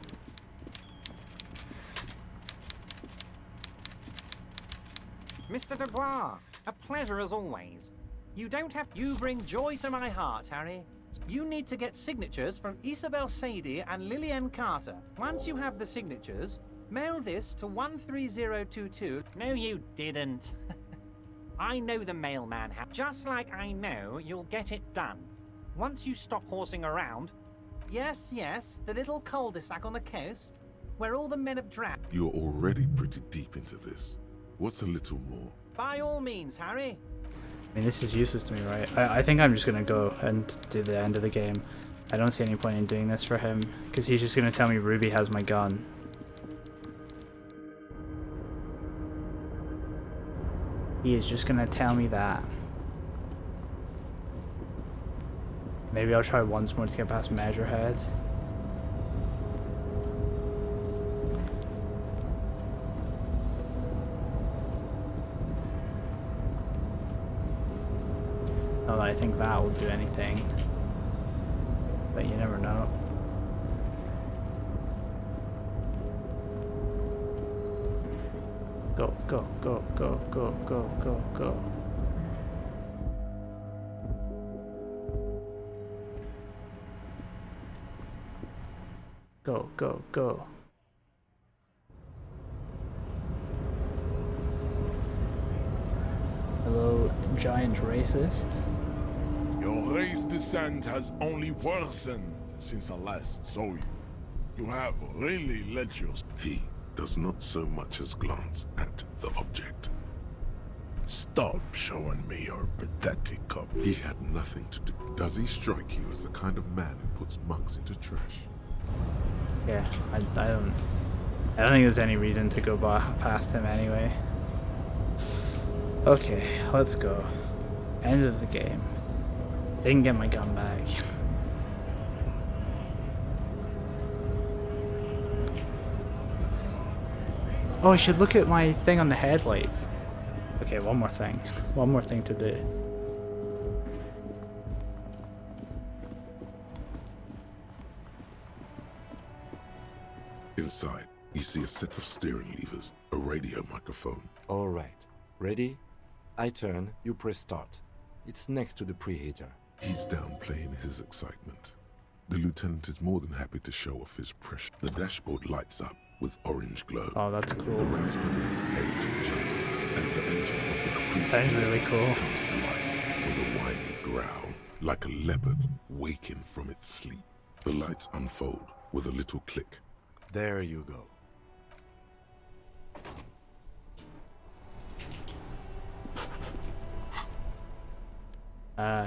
Mr. Dubois, a pleasure as always. You don't have... You bring joy to my heart, Harry. You need to get signatures from Isabel Sadie and Lillian Carter. Once you have the signatures, mail this to 13022. No, you didn't. I know the mailman, just like I know you'll get it done. Once you stop horsing around... Yes, the little cul-de-sac on the coast, where all the men have drowned. You're already pretty deep into this. What's a little more? By all means, Harry. I mean, this is useless to me, right? I think I'm just gonna go and do the end of the game. I don't see any point in doing this for him, because he's just gonna tell me Ruby has my gun. He is just gonna tell me that. Maybe I'll try once more to get past Measurehead. Not that I think that will do anything, but you never know. Go, go, go, go, go, go, go, go. Go, go, go. Hello, giant racist. Your race descent has only worsened since I last saw you. You have really let your... He does not so much as glance at the object. Stop showing me your pathetic cup. He had nothing to do. Does he strike you as the kind of man who puts mugs into trash? Yeah, I don't think there's any reason to go past him anyway. Okay, let's go. End of the game. Didn't get my gun back. Oh, I should look at my thing on the headlights. Okay, one more thing. One more thing to do. Inside, you see a set of steering levers, a radio microphone. All right. Ready? I turn, you press start. It's next to the preheater. He's downplaying his excitement. The lieutenant is more than happy to show off his pressure. The dashboard lights up with orange glow. Oh, that's cool. The raised banana page jumps, and the engine of the Caprice sounds really cool. comes to life with a whiny growl, like a leopard waking from its sleep. The lights unfold with a little click. There you go.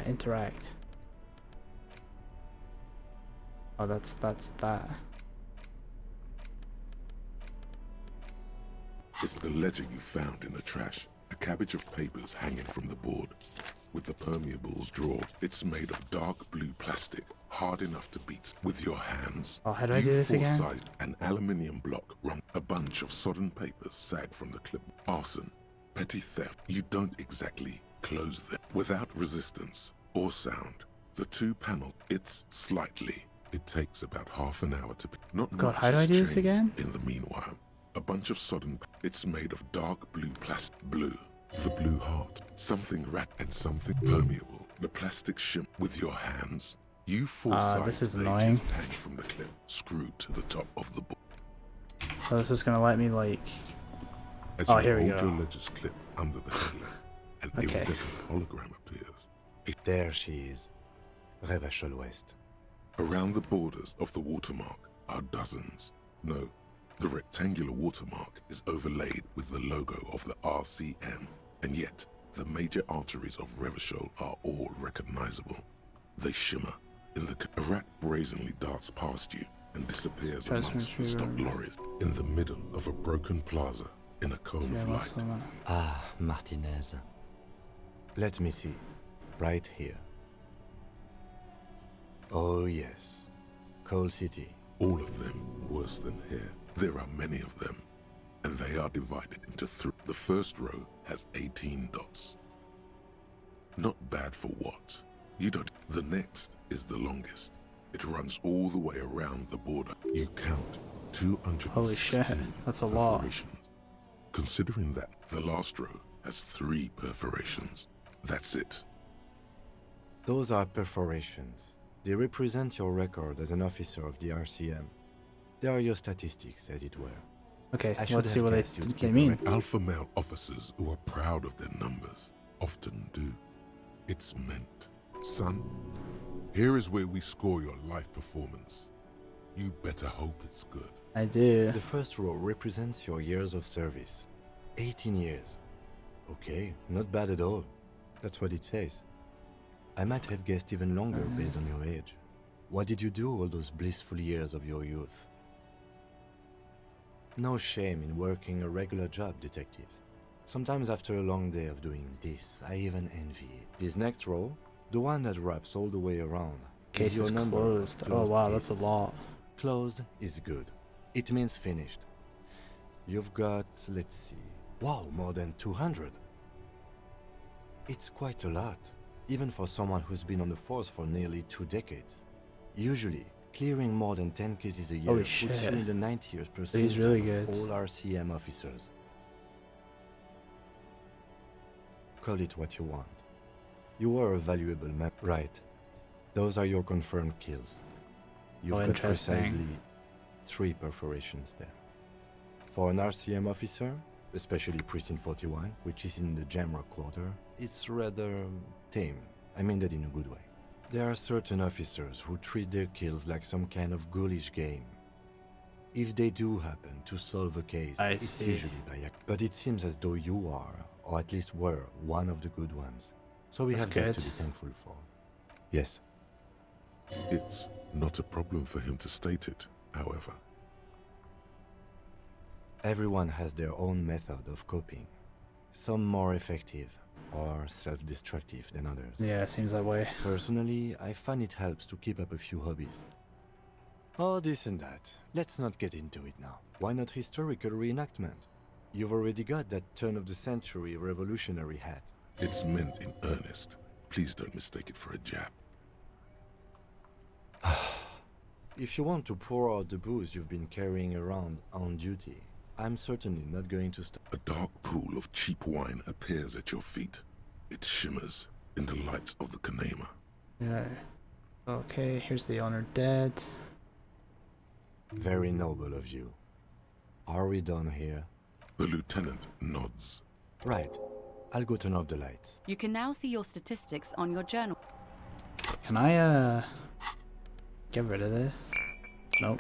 Interact. Oh, that's that. It's the ledger you found in the trash. A cabbage of papers hanging from the board. With the permeables drawer, it's made of dark blue plastic, hard enough to beat with your hands. Oh, how do I do this again? Foresight, an aluminium block run. A bunch of sodden papers sag from the clip. Arson, petty theft. You don't exactly close them. Without resistance or sound, the two panel, it's slightly. It takes about half an hour to... Not God, much how do I has do this changed again? In the meanwhile, a bunch of sodden... It's made of dark blue plastic. Blue. The blue heart. Something rat and something permeable. The plastic shim with your hands. You foresight this is pages annoying. hang from the clip, screwed to the top of the board. So this is gonna let me like... As Oh, you here we hold go. your ledger's clip under the headlamp, an Okay. iridescent hologram appears. There she is. Revachol West. Around the borders of the watermark are dozens. No, the rectangular watermark is overlaid with the logo of the RCM, and yet the major arteries of Revachol are all recognizable. They shimmer. A rat brazenly darts past you and disappears amongst the stopped lorries in the middle of a broken plaza in a cone of light. Ah, Martinez. Let me see. Right here. Oh yes. Coal City. All of them worse than here. There are many of them. and they are divided into three. The first row has 18 dots. Not bad for what? You don't. The next is the longest. It runs all the way around the border. You count 216 Holy shit, that's a lot. perforations. Considering that the last row has 3 perforations. That's it. Those are perforations. They represent your record as an officer of the RCM. They are your statistics, as it were. Okay, I should let's see have what guessed you'd they keep mean. Alpha male officers who are proud of their numbers often do. It's meant. Son, here is where we score your life performance. You better hope it's good. I do. The first row represents your years of service. 18 years. Okay, not bad at all. That's what it says. I might have guessed even longer based on your age. What did you do all those blissful years of your youth? No shame in working a regular job, detective. Sometimes after a long day of doing this, I even envy it. This next row, the one that wraps all the way around, Case is closed. Oh wow, that's a lot. Closed is good. It means finished. You've got, let's see, wow, more than 200. It's quite a lot, even for someone who's been on the force for nearly 2 decades. Usually, clearing more than 10 cases a year Holy puts shit. you in the 90th He's really percentile good. of all RCM officers. Call it what you want. You were a valuable map, right? Those are your confirmed kills. You've got interesting. precisely 3 perforations there. For an RCM officer, especially Precinct 41, which is in the Jamrock quarter, it's rather tame. I mean that in a good way. There are certain officers who treat their kills like some kind of ghoulish game. If they do happen to solve a case, it's see. usually by accident. But it seems as though you are, or at least were, one of the good ones. So we That's have that good. to be thankful for. Yes. It's not a problem for him to state it, however. Everyone has their own method of coping. Some more effective or self-destructive than others. Yeah, it seems that way. Personally, I find it helps to keep up a few hobbies. Oh, this and that. Let's not get into it now. Why not historical reenactment? You've already got that turn-of-the-century revolutionary hat. It's meant in earnest. Please don't mistake it for a jab. If you want to pour out the booze you've been carrying around on duty, I'm certainly not going to stop. A dark pool of cheap wine appears at your feet. It shimmers in the lights of the Kanema. Yeah. Okay, here's the owner dead. Very noble of you. Are we done here? The lieutenant nods. Right. I'll go turn off the lights. You can now see your statistics on your journal. Can I, get rid of this? Nope.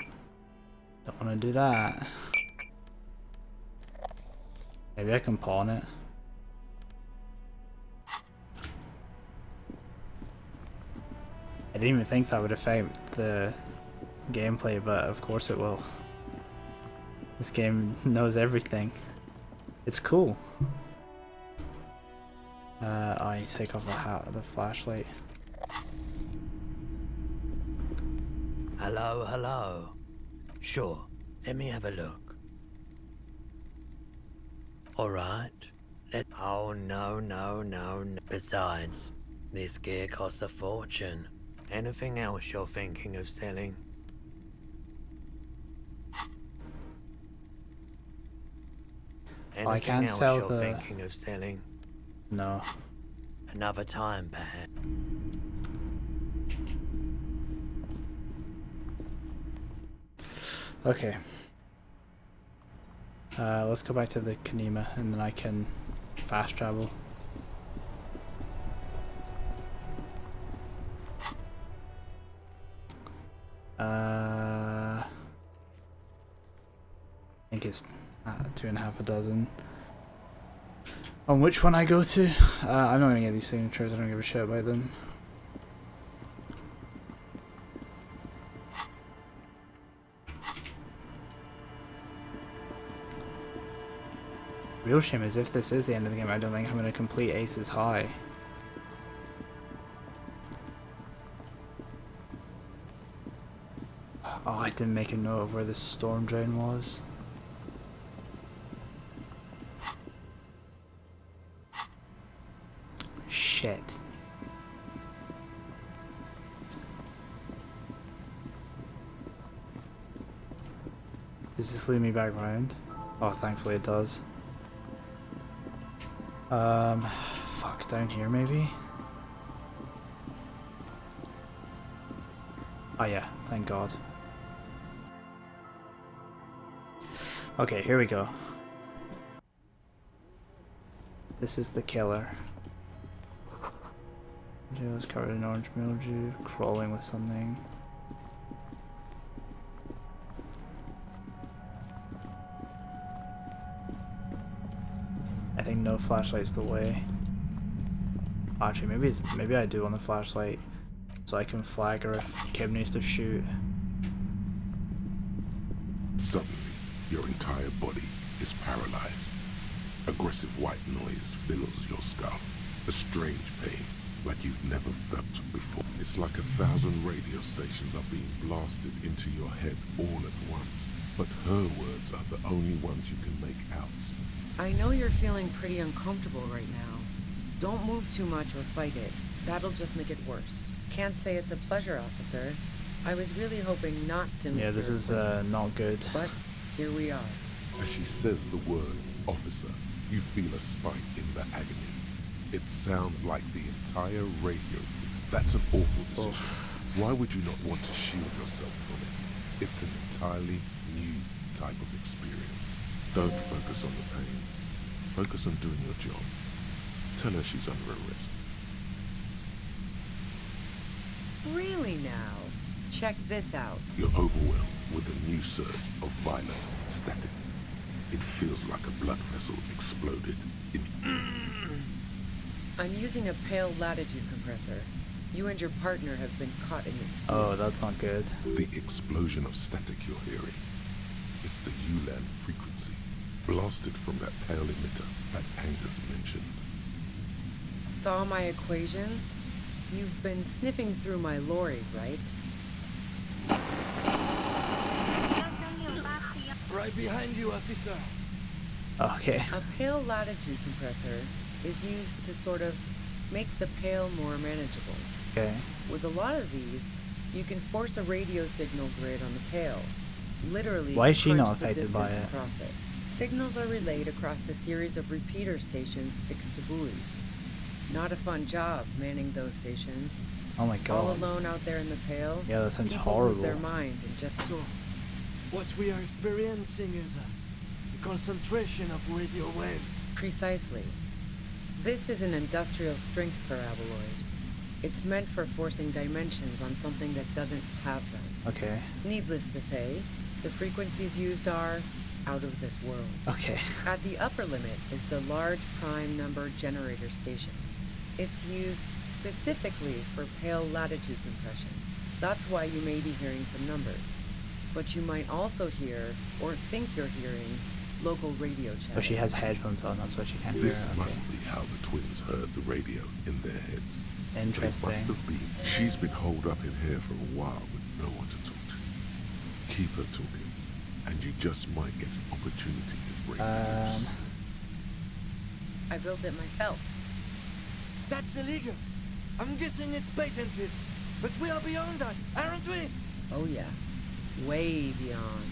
Don't want to do that. Maybe I can pawn it. I didn't even think that would affect the gameplay, but of course it will. This game knows everything. It's cool. I need to take off the flashlight. Hello, hello. Sure, let me have a look. Alright. Oh, no. Besides, this gear costs a fortune. Anything else you're thinking of selling? I can't sell you're the... thinking of selling? No. Another time, perhaps. Okay. Let's go back to the Kanema and then I can fast travel. I think it's 2.5 dozen. On which one I go to? I'm not gonna get these signatures, I don't give a shit about them. Real shame is if this is the end of the game, I don't think I'm gonna complete Ace's High. Oh, I didn't make a note of where the storm drain was. Shit. Does this lead me back round? Oh, thankfully it does. Fuck, down here maybe? Oh yeah, thank God. Okay, here we go. This is the killer. Joe's covered in orange mildew, crawling with something. I think no flashlight's the way. Actually, maybe I do want the flashlight so I can flag her if Kim needs to shoot. Suddenly, your entire body is paralyzed. Aggressive white noise fills your skull. A strange pain, like you've never felt before. It's like 1,000 radio stations are being blasted into your head all at once. But her words are the only ones you can make out. I know you're feeling pretty uncomfortable right now. Don't move too much or fight it. That'll just make it worse. Can't say it's a pleasure, officer. I was really hoping not to. Yeah, this is not good. But here we are. As she says the word, officer, you feel a spike in the agony. It sounds like the entire radio fleet. That's an awful decision. Why would you not want to shield yourself from it? It's an entirely new type of experience. Don't focus on the pain. Focus on doing your job. Tell her she's under arrest. Really now? Check this out. You're overwhelmed with a new surge of violent static. It feels like a blood vessel exploded in... I'm using a pale latitude compressor. You and your partner have been caught in its field. Oh, that's not good. The explosion of static you're hearing. It's the ULAN frequency, blasted from that pale emitter that Angus mentioned. Saw my equations? You've been sniffing through my lorry, right? Right behind you, officer. Okay. A pale latitude compressor is used to sort of make the pale more manageable. Okay. With a lot of these, you can force a radio signal grid on the pale. Literally, why is she not crunch the affected by distance it? across it. Signals are relayed across a series of repeater stations fixed to buoys. Not a fun job manning those stations. Oh my God. All alone out there in the pale. Yeah, that sounds people horrible. lose their minds and just So, what we are experiencing is a concentration of radio waves. Precisely. This is an industrial strength paraboloid. It's meant for forcing dimensions on something that doesn't have them. Okay. Needless to say, the frequencies used are out of this world. Okay. At the upper limit is the large prime number generator station. It's used specifically for pale latitude compression. That's why you may be hearing some numbers. But you might also hear, or think you're hearing, local radio channels. But she has headphones on, that's why she can't hear. This Okay. must be how the twins heard the radio in their heads. Interesting. They must have been. She's been holed up in here for a while with no one to talk to. Keep her talking, and you just might get an opportunity to break news. I built it myself. That's illegal. I'm guessing it's patented. But we are beyond that, aren't we? Oh yeah. Way beyond.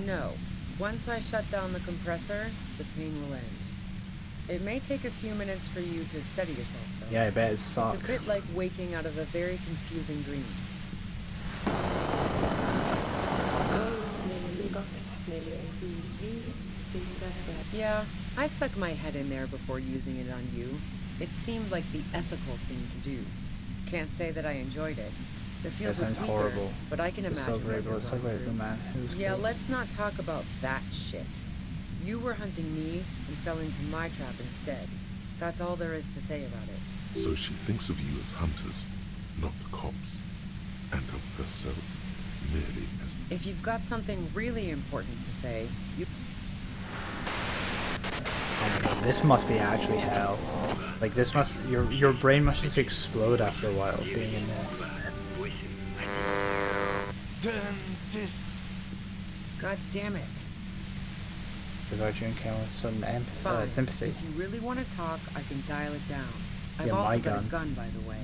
No. Once I shut down the compressor, the pain will end. It may take a few minutes for you to steady yourself, though. Yeah, I bet it sucks. It's a bit like waking out of a very confusing dream. Yeah, I stuck my head in there before using it on you. It seemed like the ethical thing to do. Can't say that I enjoyed it. The field That was sounds weaker, horrible. but I can It's imagine so what great, you're but let's talk going about the through. man who's Yeah, killed. let's not talk about that shit. You were hunting me and fell into my trap instead. That's all there is to say about it. So she thinks of you as hunters, not cops, and of herself merely as... If you've got something really important to say, you... Oh my God, this must be actually hell. Like this must, your brain must just explode after a while of being in this. Turn this. God damn it. regard your encounter with sudden Fine. sympathy. If you really want to talk, I can dial it down. I've Yeah, also my got gun. a gun, by the way.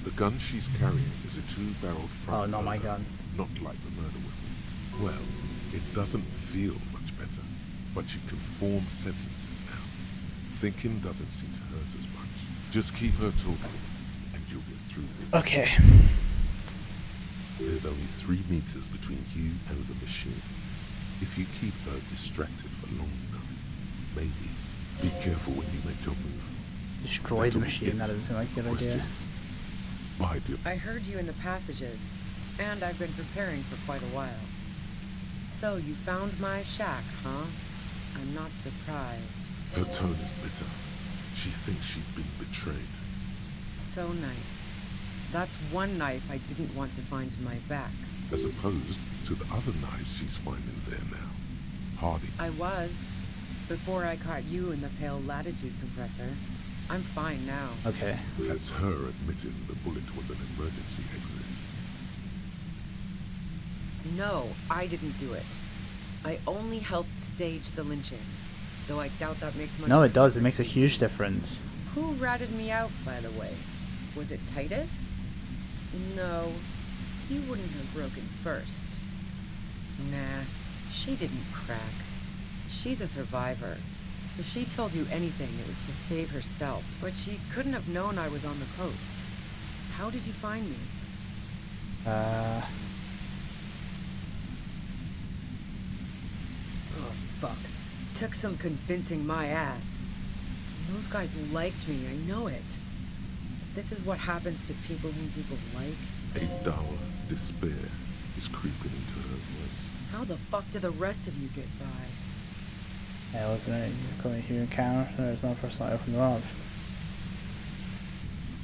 The gun she's carrying is a two-barreled front Oh, not my loader, gun. not like the murder weapon. Well, it doesn't feel much better, but you can form sentences now. Thinking doesn't seem to hurt as much. Just keep her talking, and you'll get through this. Okay. There's only 3 meters between you and the machine. If you keep her distracted for long enough, maybe. Be careful when you make your move. Destroy the machine, that doesn't seem like a good idea. Bye, dear. I heard you in the passages, and I've been preparing for quite a while. So you found my shack, huh? I'm not surprised. Her tone is bitter. She thinks she's been betrayed. So nice. That's one knife I didn't want to find in my back. As opposed to the other knives she's finding there now. Hardy. I was. Before I caught you in the pale latitude compressor. I'm fine now. Okay. That's her admitting the bullet was an emergency exit. No, I didn't do it. I only helped stage the lynching. Though I doubt that makes much No, it does. difference It makes a to you. huge difference. Who ratted me out, by the way? Was it Titus? No, he wouldn't have broken first. Nah, she didn't crack. She's a survivor. If she told you anything, it was to save herself. But she couldn't have known I was on the coast. How did you find me? Uh, Oh, fuck. Took some convincing my ass. Those guys liked me, I know it. This is what happens to people whom people like. A dull despair is creeping into her voice. How the fuck do the rest of you get by? yeah, wasn't it? You're going to hear encounter. There's no person I open them up.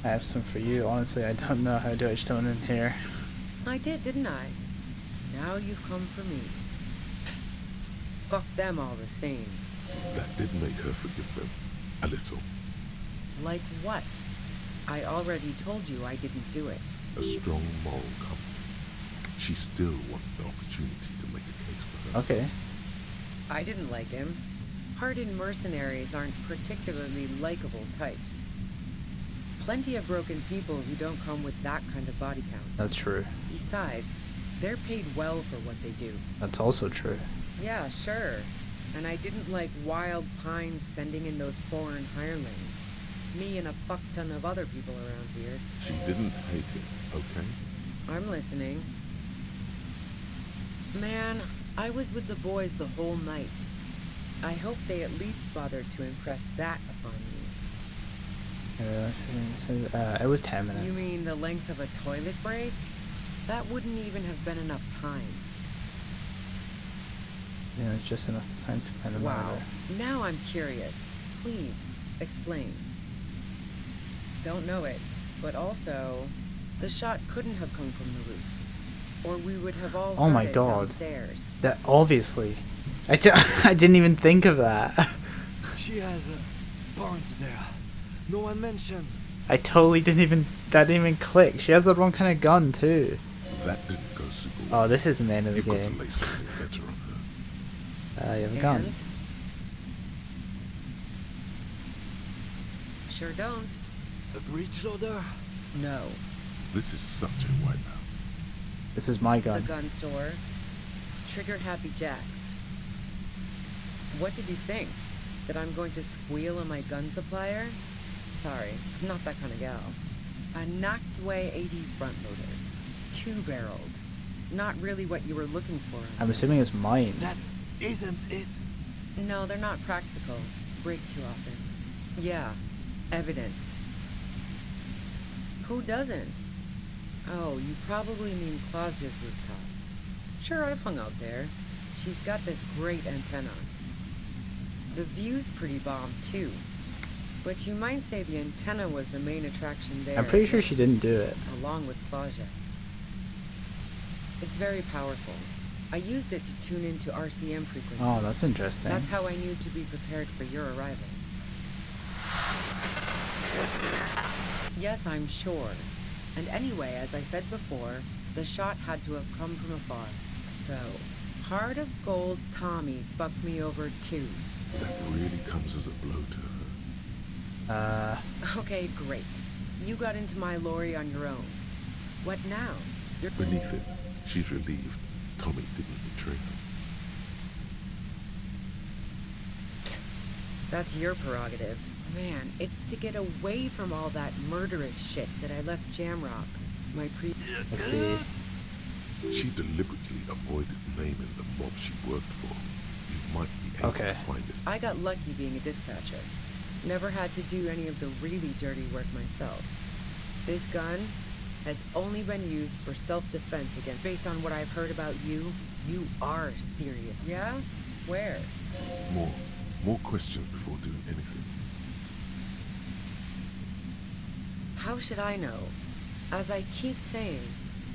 I have some for you. Honestly, I don't know how to do it. I just don't in here. I did, didn't I? Now you've come for me. Fuck them all the same. That did make her forgive them. A little. Like what? I already told you I didn't do it. A strong moral compass. She still wants the opportunity to make a case for herself. Okay. I didn't like him. Hardened mercenaries aren't particularly likable types. Plenty of broken people who don't come with that kind of body count. That's true. Besides, they're paid well for what they do. That's also true. Yeah, sure. And I didn't like Wild Pines sending in those foreign hirelings. Me and a fuck ton of other people around here. She didn't hate it, okay? I'm listening. Man, I was with the boys the whole night. I hope they at least bothered to impress that upon you. It was 10 minutes. You mean the length of a toilet break? That wouldn't even have been enough time. Yeah, it's just enough time to find the Wow. murder. Now I'm curious. Please, explain. Don't know it, but also, the shot couldn't have come from the roof. Or we would have all Oh heard my it god. downstairs. That obviously. I didn't even think of that. She has a warrant there. No one mentioned. I totally didn't even. That didn't even click. She has the wrong kind of gun too. That didn't go super well. Oh, this isn't the end of the You've got game. to lay something better on her. You have a gun. And? Sure don't. A breech loader? No. This is such a wipeout. This is my gun. The gun store. Trigger Happy Jacks. What did you think? That I'm going to squeal on my gun supplier? Sorry, I'm not that kind of gal. A knocked-away 80 front loader. 2-barreled. Not really what you were looking for. I'm assuming it's mine. That isn't it. No, they're not practical. Break too often. Yeah, evidence. Who doesn't? Oh, you probably mean Claudia's rooftop. Sure, I've hung out there. She's got this great antenna. The view's pretty bomb, too. But you might say the antenna was the main attraction there. I'm pretty sure she didn't do it. Along with Claudia. It's very powerful. I used it to tune into RCM frequencies. Oh, that's interesting. That's how I knew to be prepared for your arrival. Yes, I'm sure. And anyway, as I said before, the shot had to have come from afar. So, Heart of Gold Tommy fucked me over too. That really comes as a blow to her. Okay, great. You got into my lorry on your own. What now? You're Beneath it, she's relieved Tommy didn't betray her. That's your prerogative. Man, it's to get away from all that murderous shit that I left Jamrock. My Let's see. She deliberately avoided naming the mob she worked for. You might be able to find this. I got lucky being a dispatcher. Never had to do any of the really dirty work myself. This gun has only been used for self-defense against. Based on what I've heard about you, you are serious. Yeah? Where? More questions before doing anything. How should I know? As I keep saying,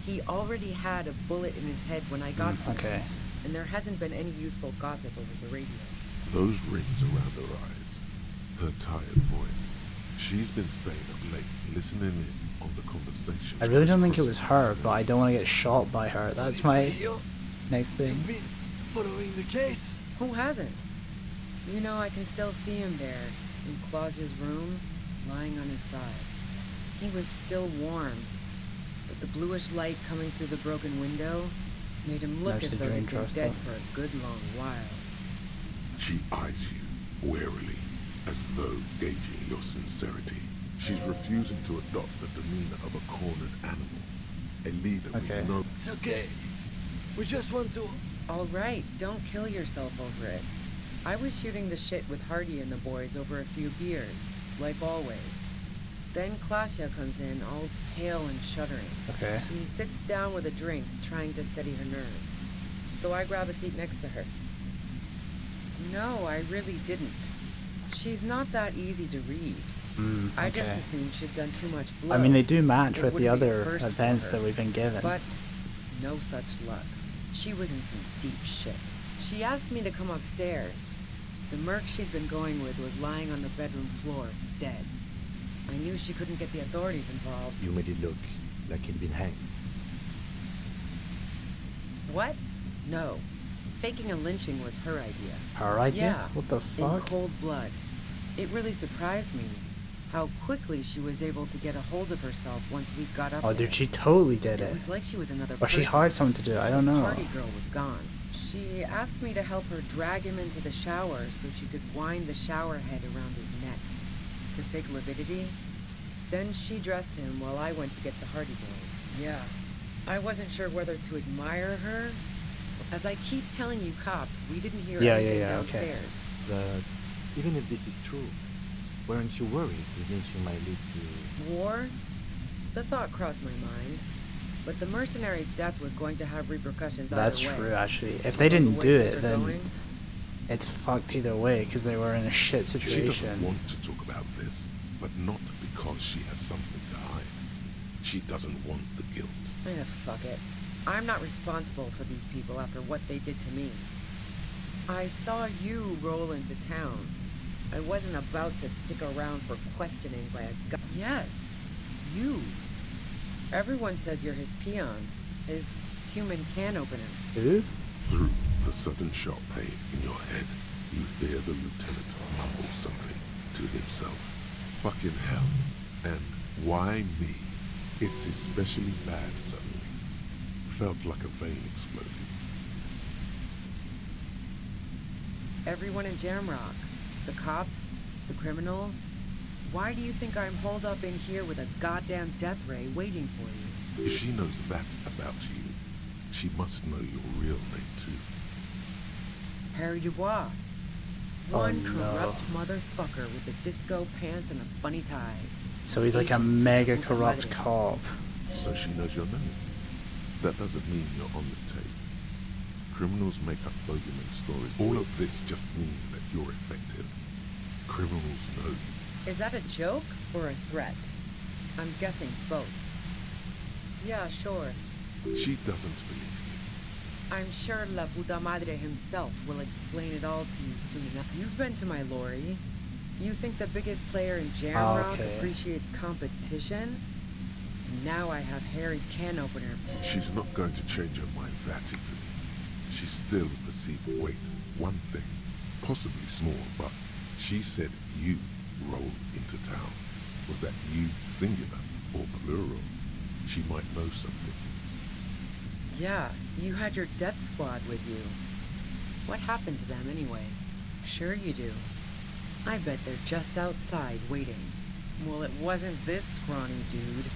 he already had a bullet in his head when I got to him. And there hasn't been any useful gossip over the radio. Those rings around her eyes, her tired voice. She's been staying up late, listening in on the conversation. I really don't think it was her, but I don't want to get shot by her. That's my next thing. Following the case? Who hasn't? You know, I can still see him there, in Claus's room, lying on his side. He was still warm, but the bluish light coming through the broken window made him look as though he'd been dead for a good long while. She eyes you warily, as though gauging your sincerity. She's refusing to adopt the demeanor of a cornered animal. A leader with no... It's okay. We just want to... All right, don't kill yourself over it. I was shooting the shit with Hardy and the boys over a few beers, like always. Then Klasia comes in, all pale and shuddering. She sits down with a drink, trying to steady her nerves. So I grab a seat next to her. No, I really didn't. She's not that easy to read. I just assumed she'd done too much blood. I mean, they do match with the other events that we've been given. But no such luck. She was in some deep shit. She asked me to come upstairs. The merc she'd been going with was lying on the bedroom floor, dead. I knew she couldn't get the authorities involved. You made it look like he'd been hanged. What? No. Faking a lynching was her idea. Her idea? Yeah. What the fuck? In cold blood. It really surprised me how quickly she was able to get a hold of herself once we got up there. Dude, she totally did it. It was like she was another Or person. she hired someone to do it, I don't know. The party girl was gone. She asked me to help her drag him into the shower so she could wind the shower head around his neck to fake lividity. Then she dressed him while I went to get the Hardy boys. Yeah. I wasn't sure whether to admire her. As I keep telling you cops, we didn't hear anything downstairs. But even if this is true, weren't you worried the lynching might lead to... War? The thought crossed my mind. But the mercenary's death was going to have repercussions either way. That's true, actually. If they didn't do it, then it's fucked either way, because they were in a shit situation. She doesn't want to talk about this, but not because she has something to hide. She doesn't want the guilt. Fuck it. I'm not responsible for these people after what they did to me. I saw you roll into town. I wasn't about to stick around for questioning by a guy. Yes, you. Everyone says you're his peon, his human can opener. Who? Through the sudden sharp pain in your head, you hear the lieutenant mumble something to himself. Fucking hell. And why me? It's especially bad suddenly. Felt like a vein exploded. Everyone in Jamrock, the cops, the criminals. Why do you think I'm holed up in here with a goddamn death ray waiting for you? If she knows that about you, she must know your real name too. Harry Dubois. One corrupt motherfucker with the disco pants and a funny tie. So he's like a mega corrupt cop. So she knows your name. That doesn't mean you're on the tape. Criminals make up bogeyman stories. All of this just means that you're effective. Criminals know you. Is that a joke or a threat? I'm guessing both. Yeah, sure. She doesn't believe you. I'm sure La Puta Madre himself will explain it all to you soon enough. You've been to my lorry. You think the biggest player in Jamrock appreciates competition? And now I have Harry Can Opener. She's not going to change her mind that easily. She still perceives. Wait, one thing. possibly small, but she said you rolled into town. Was that you singular or plural? She might know something. Yeah, you had your death squad with you. What happened to them anyway? Sure you do. I bet they're just outside waiting. Well, it wasn't this scrawny dude.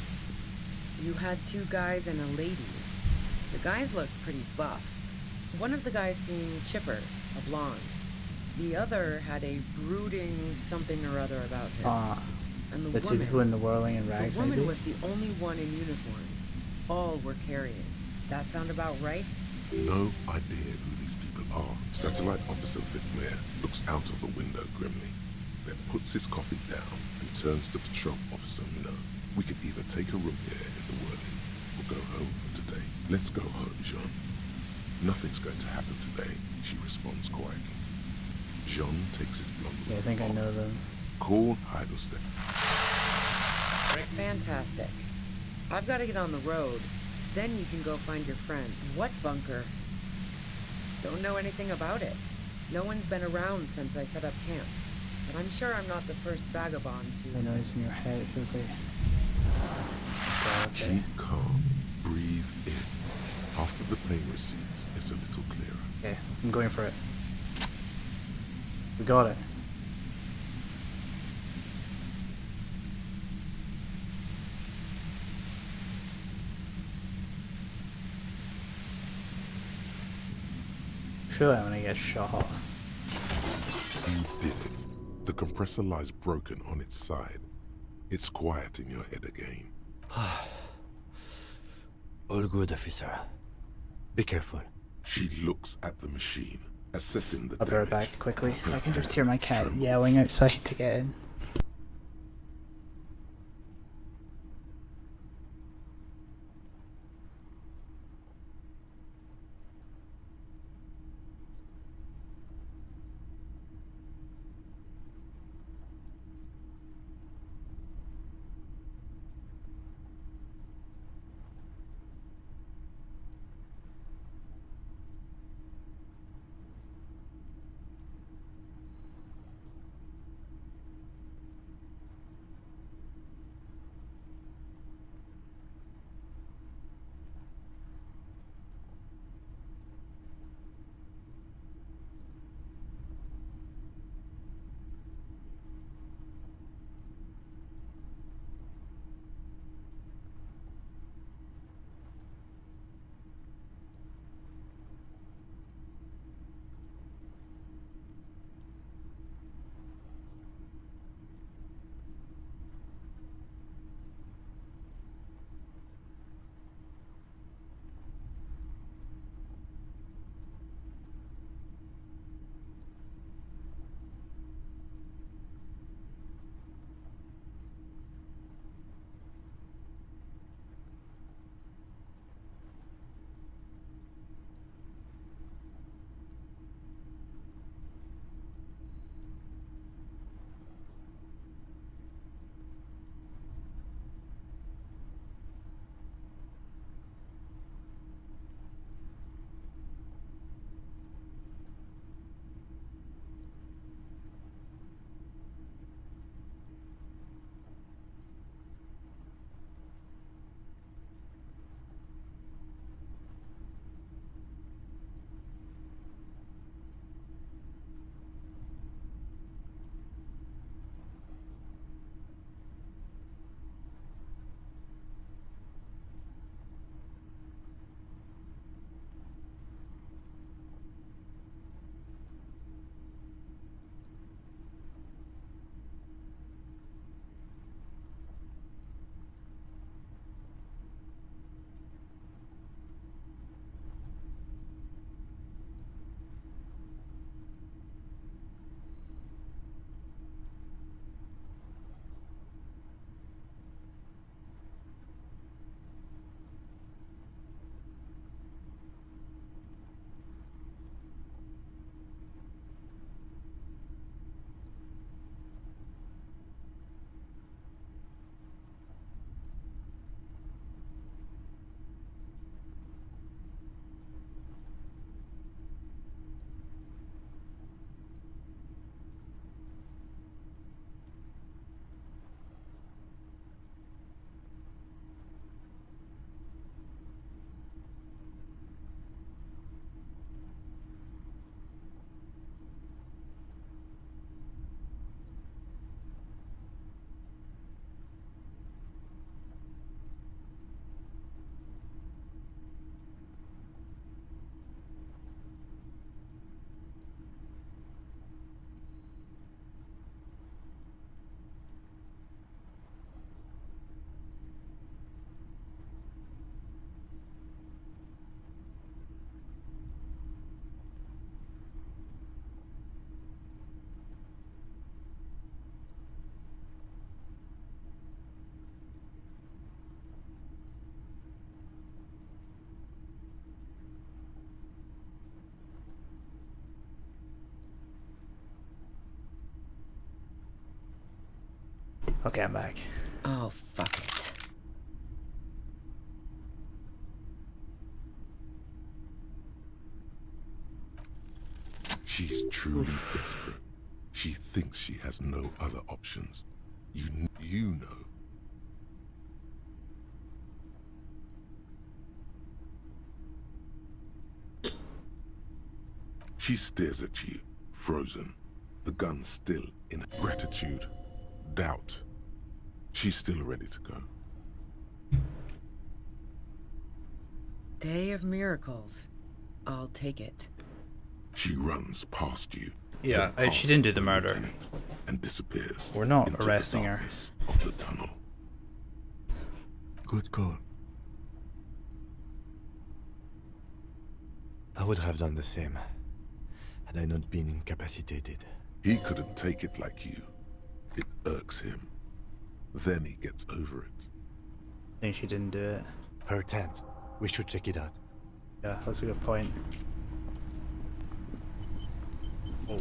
You had 2 guys and a lady. The guys looked pretty buff. One of the guys seemed chipper, a blonde. The other had a brooding something or other about him. And The two people in the whirling and rags, the woman maybe? was the only one in uniform. All were carrying. That sound about right? No idea who these people are. Satellite Officer Whitmere looks out of the window grimly, then puts his coffee down and turns to Patrol Officer Minot. We could either take a room here in the whirling or go home for today. Let's go home, Jean. Nothing's going to happen today, she responds quietly. Jean takes his blonde Yeah, I think I know them. Call Heidelstein. Fantastic. I've got to get on the road. Then you can go find your friend. What bunker? Don't know anything about it. No one's been around since I set up camp. But I'm sure I'm not the first vagabond to... The noise in your head, it feels like... Okay. Keep calm. Breathe in. After the pain recedes, it's a little clearer. Okay, I'm going for it. We got it. Surely I'm gonna get shot. You did it. The compressor lies broken on its side. It's quiet in your head again. All good, officer. Be careful. She looks at the machine, assessing the I'll be right back quickly. I can just hear my cat yelling outside to get in. Okay, I'm back. Oh, fuck it. She's truly desperate. She thinks she has no other options. You know. She stares at you, frozen, the gun still in gratitude, doubt. She's still ready to go. Day of miracles. I'll take it. She runs past you. Yeah, then she past didn't do the the murder. lieutenant and disappears. We're not into arresting the her. darkness of the tunnel. Good call. I would have done the same had I not been incapacitated. He couldn't take it like you. It irks him. Then he gets over it. I think she didn't do it. Her tent. We should check it out. Yeah, that's a good point. Oh.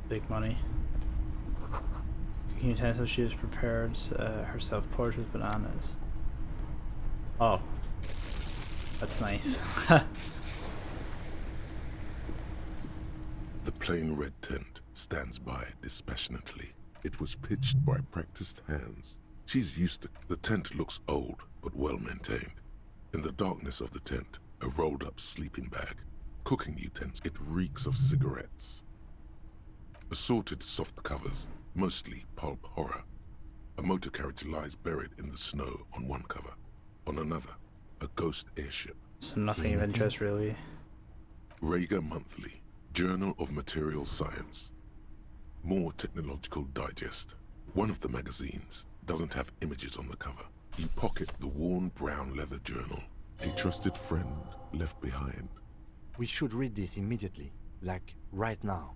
Big money. Cooking utensils she has prepared herself, porridge with bananas. Oh. That's nice. The plain red tent stands by dispassionately. It was pitched by practiced hands. She's used to it. The tent looks old, but well maintained. In the darkness of the tent, a rolled up sleeping bag. Cooking utensils. It reeks of cigarettes. Assorted soft covers, mostly pulp horror. A motor carriage lies buried in the snow on one cover. On another, a ghost airship. So nothing of interest really. Rager Monthly, Journal of Material Science. More Technological Digest. One of the magazines doesn't have images on the cover. You pocket the worn brown leather journal. A trusted friend left behind. We should read this immediately. Like, right now.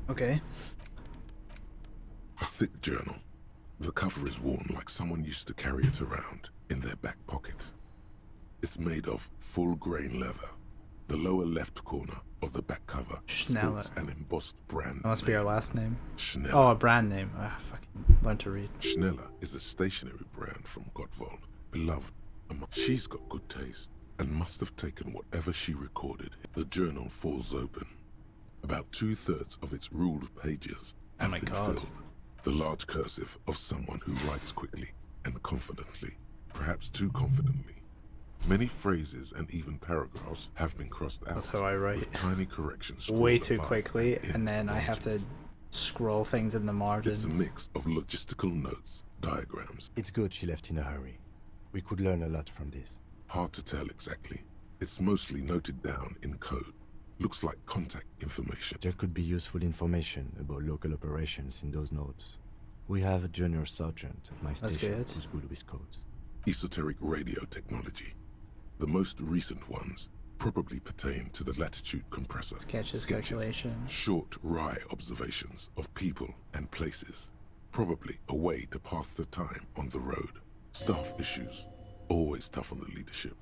Okay. A thick journal. The cover is worn like someone used to carry it around in their back pocket. It's made of full-grain leather. The lower left corner of the back cover sports an embossed brand. That must be our last name. Schneller. Oh, a brand name. Ah, fucking learn to read. Schneller is a stationery brand from Gottwald, beloved. She's got good taste and must have taken whatever she recorded. The journal falls open. About 2/3 of its ruled pages have been filled. The large cursive of someone who writes quickly and confidently, perhaps too confidently. Many phrases and even paragraphs have been crossed out. That's how I write. With tiny corrections Way scrawled too above quickly, in and then I have to scroll things in the margins. It's a mix of logistical notes, diagrams. It's good she left in a hurry. We could learn a lot from this. Hard to tell exactly. It's mostly noted down in code. Looks like contact information. There could be useful information about local operations in those notes. We have a junior sergeant at my station who's good with codes. Esoteric radio technology. The most recent ones probably pertain to the latitude compressor. Sketches, calculation. Short, wry observations of people and places. Probably a way to pass the time on the road. Staff issues. Always tough on the leadership.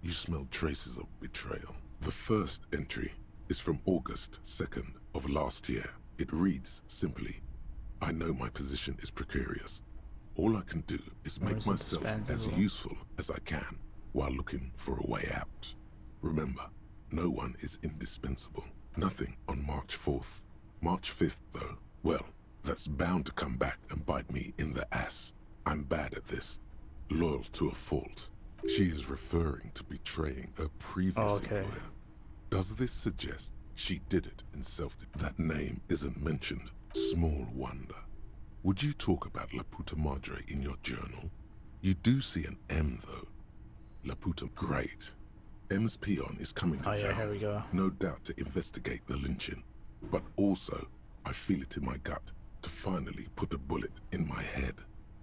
You smell traces of betrayal. The first entry is from August 2nd of last year. It reads simply, I know my position is precarious. All I can do is make myself as useful as I can while looking for a way out. Remember, no one is indispensable. Nothing on March 4th. March 5th, though, well, that's bound to come back and bite me in the ass. I'm bad at this. Loyal to a fault. She is referring to betraying a previous employer. Does this suggest she did it in self-defense? That name isn't mentioned. Small wonder. Would you talk about La Puta Madre in your journal? You do see an M, though. La Puta, great. M's peon is coming to town. Yeah, here we go. No doubt to investigate the lynching. But also, I feel it in my gut to finally put a bullet in my head.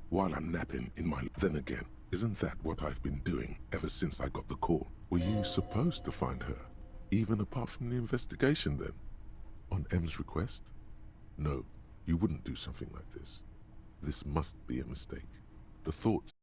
While I'm napping in my... Then again, isn't that what I've been doing ever since I got the call? Were you supposed to find her? Even apart from the investigation, then? On M's request? No, you wouldn't do something like this. This must be a mistake. The thoughts